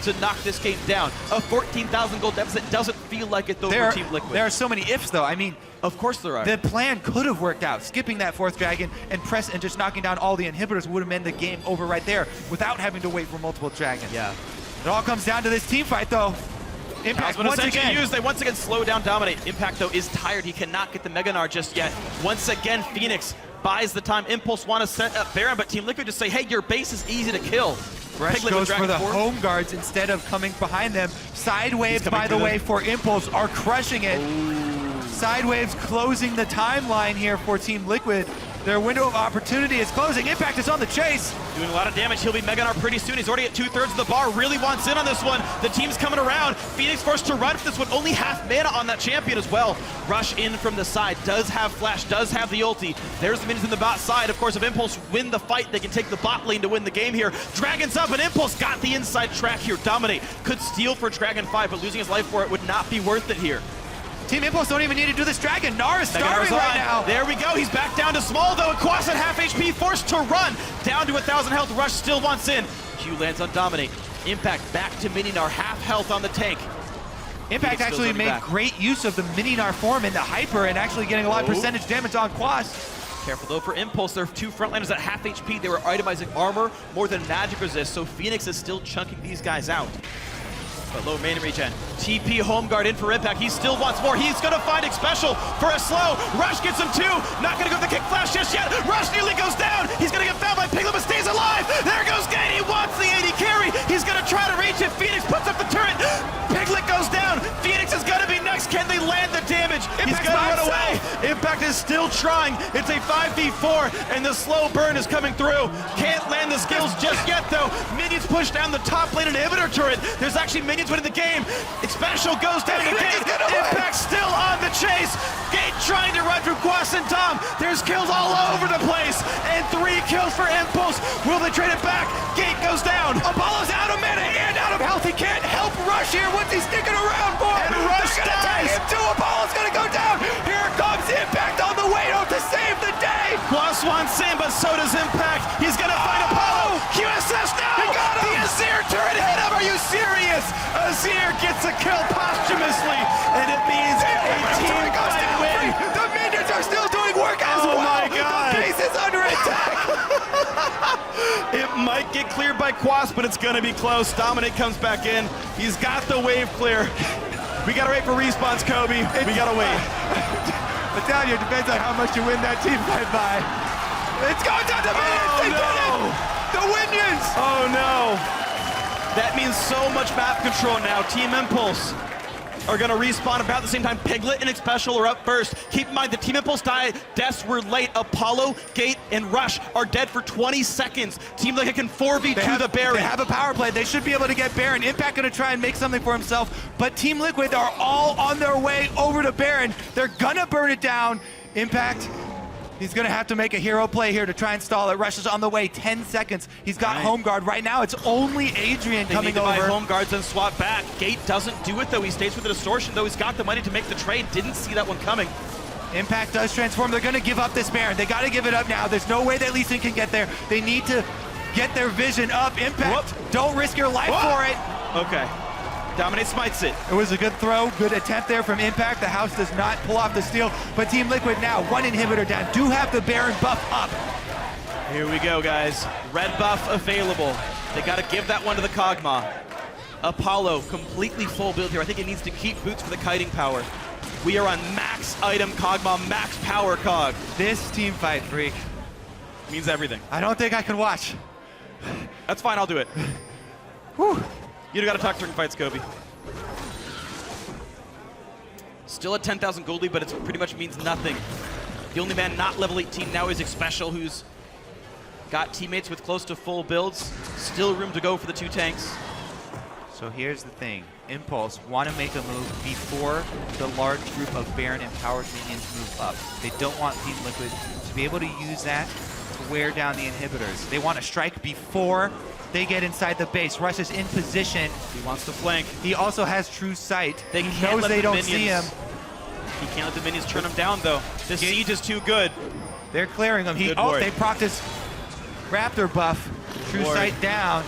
to knock this game down. A 14,000 gold deficit doesn't feel like it though for Team Liquid. There are so many ifs though. I mean, of course there are. The plan could have worked out. Skipping that 4th dragon and just knocking down all the inhibitors would have meant the game over right there without having to wait for multiple dragons. Yeah. It all comes down to this team fight though. Impact once again. Used. They once again slow down Dominate. Impact though is tired. He cannot get the Mega Gnar just yet. Once again, Phoenix buys the time. Impulse want to set up Baron, but Team Liquid just say, hey, your base is easy to kill. Rush goes for the home guards instead of coming behind them. Side waves, by the way, for Impulse are crushing it. Ooh. Side waves closing the timeline here for Team Liquid. Their window of opportunity is closing. Impact is on the chase. Doing a lot of damage. He'll be Mega Gnar pretty soon. He's already at 2/3 of the bar. Really wants in on this one. The team's coming around. Phoenix forced to run for this one. Only half mana on that champion as well. Rush in from the side. Does have flash. Does have the ulti. There's the minions in the bot side. Of course, if Impulse win the fight, they can take the bot lane to win the game here. Dragon's up and Impulse got the inside track here. Dominate. Could steal for Dragon 5, but losing his life for it would not be worth it here. Team Impulse don't even need to do this dragon. Gnar is starving right now. There we go. He's back down to small though. Quas at half HP, forced to run. Down to 1,000 health. Rush still wants in. Q lands on Dominate. Impact back to Mini Gnar. Half health on the tank. Impact actually made great use of the Mini Gnar form in the hyper and actually getting a lot of percentage damage on Quas. Careful though for Impulse. There are 2 frontliners at half HP. They were itemizing armor more than magic resist, so Phoenix is still chunking these guys out. But low main regen. TP home guard in for Impact. He still wants more. He's gonna find X special for a slow. Rush gets him 2. Not gonna go for the kick flash just yet. Rush nearly goes down. He's gonna get found by Piglet, but stays alive. There goes Gate. He wants the AD carry. He's gonna try to reach it. Phoenix puts up the turret. Piglet goes down. Phoenix is gonna be next. Can they land the damage? He's gonna run away. Impact is still trying. It's a 5v4, and the slow burn is coming through. Can't land the skills just yet though. Minions push down the top lane inhibitor turret. There's actually minions winning the game. Special goes down to Gate. Impact still on the chase. Gate trying to run through Quas and Dom. There's kills all over the place. And 3 kills for Impulse. Will they trade it back? Gate goes down. Apollo's out of mana and out of health. He can't help Rush here. What's he sticking around for? And Rush dies. Him too. Apollo's gonna go down. Here comes Impact on the way out to save the day. Quas wants in, but so does Impact. He's gonna find Apollo. QSS now. He got him. The Azir turret hit him. Are you serious? Azir gets a kill posthumously, and it means a team fight win. The minions are still doing work as well. Oh my God. The base is under attack. It might get cleared by Quas, but it's gonna be close. Dominic comes back in. He's got the wave clear. We gotta wait for respawns, Kobe. We gotta wait. I'm telling you, it depends on how much you win that team fight by. It's going down to minions. They did it. The Minions. Oh no. That means so much map control now. Team Impulse are going to respawn about the same time. Piglet and Xpecial are up first. Keep in mind, the Team Impulse deaths were late. Apollo, Gate, and Rush are dead for 20 seconds. Team Liquid can 4v2 the Baron. They have a power play. They should be able to get Baron. Impact going to try and make something for himself, but Team Liquid are all on their way over to Baron. They're going to burn it down. Impact, he's going to have to make a hero play here to try and stall it. Rush is on the way, 10 seconds. He's got home guard. Right now, it's only Adrian coming over. They need to buy home guards and swap back. Gate doesn't do it, though. He stays with the distortion, though. He's got the money to make the trade. Didn't see that one coming. Impact does transform. They're going to give up this Baron. They got to give it up now. There's no way that Lee Sin can get there. They need to get their vision up. Impact, don't risk your life for it. Okay. Dominate smites it. It was a good throw, good attempt there from Impact. The house does not pull off the steal, but Team Liquid now, one inhibitor down, do have the Baron buff up. Here we go, guys. Red buff available. They got to give that one to the Kog'Maw. Apollo, completely full build here. I think it needs to keep boots for the kiting power. We are on max item Kog'Maw, max power Cog. This team fight, Freak, means everything. I don't think I can watch. That's fine, I'll do it. Whew. You gotta talk during fights, Kobe. Still at 10,000 gold lead, but it pretty much means nothing. The only man not level 18 now is Xpecial, who's got teammates with close to full builds. Still room to go for the two tanks. So here's the thing. Impulse want to make a move before the large group of Baron empowered minions move up. They don't want Team Liquid to be able to use that to wear down the inhibitors. They want to strike before they get inside the base. Rush is in position. He wants to flank. He also has true sight. They He knows they don't see him. He can't let the minions turn him down, though. This siege is too good. They're clearing him. They practice Raptor buff. True sight down.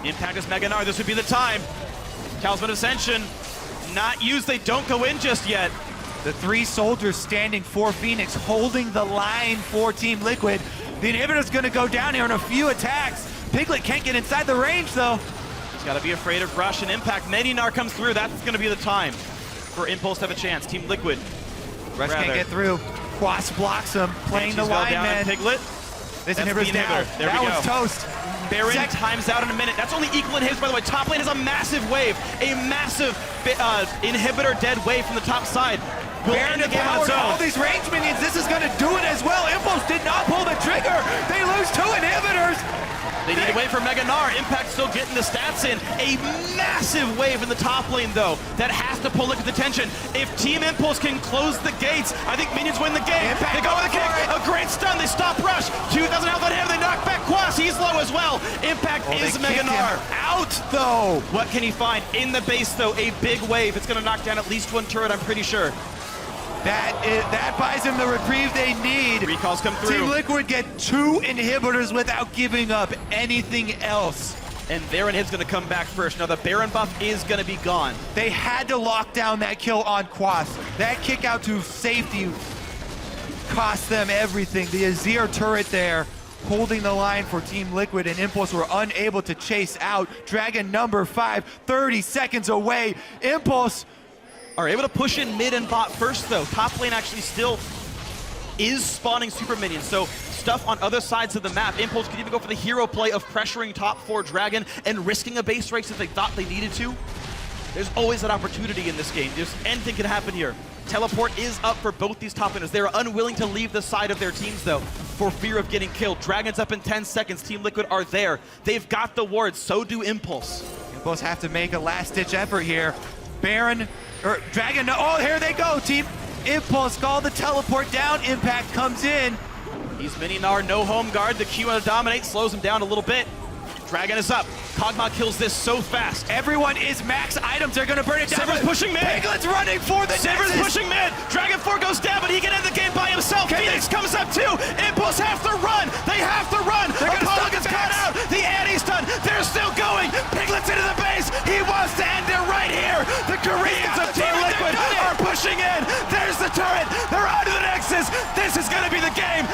Impact is Mega Gnar. This would be the time. Talisman Ascension, not used. They don't go in just yet. The three soldiers standing for Phoenix, holding the line for Team Liquid. The inhibitor's going to go down here in a few attacks. Piglet can't get inside the range, though. He's got to be afraid of Rush and Impact. Mega Gnar comes through. That's going to be the time for Impulse to have a chance. Team Liquid. Rush can't get through. Quas blocks him, playing the line, man. Piglet. This inhibitor's down. That one's toast. Baron times out in a minute. That's only equal in his, by the way. Top lane has a massive wave. A massive inhibitor dead wave from the top side. Baron empowered all these range minions. This is going to do it as well. Impulse did not pull the trigger. They lose two inhibitors. They need to wait for Mega Gnar. Impact still getting the stats in. A massive wave in the top lane, though, that has to pull Liquid's attention. If Team Impulse can close the gates, I think minions win the game. They go with a kick. A great stun. They stop Rush. 2,000 health on him. They knock back Quas. He's low as well. Impact is Mega Gnar. Out, though. What can he find? In the base, though, a big wave. It's going to knock down at least one turret, I'm pretty sure. That buys him the reprieve they need. Recalls come through. Team Liquid get two inhibitors without giving up anything else. And their inhib's going to come back first. Now the Baron buff is going to be gone. They had to lock down that kill on Quas. That kick out to safety cost them everything. The Azir turret there holding the line for Team Liquid, and Impulse were unable to chase out. Dragon number 5, 30 seconds away. Impulse are able to push in mid and bot first, though. Top lane actually still is spawning super minions, so stuff on other sides of the map. Impulse could even go for the hero play of pressuring top 4 Dragon and risking a base race if they thought they needed to. There's always that opportunity in this game. Just anything can happen here. Teleport is up for both these top laners. They're unwilling to leave the side of their teams, though, for fear of getting killed. Dragon's up in 10 seconds. Team Liquid are there. They've got the wards. So do Impulse. Impulse have to make a last-ditch effort here. Baron, or Dragon, oh, here they go. Team Impulse call the teleport down. Impact comes in. He's Mini Gnar, no home guard. The Q on dominate slows him down a little bit. Dragon is up. Kog'Maw kills this so fast. Everyone is max items. They're going to burn it down. Sivers pushing mid. Piglet's running for the Sivers pushing mid. Dragon 4 goes down, but he can end the game by himself. Phoenix comes up too. Impulse has to run. They have to run. Apollo gets caught out. The Annie's done. They're still going. Piglet's into the base. He wants to end it right here. The Koreans of Team Liquid are pushing in. There's the turret. They're onto the Nexus. This is going to be the game.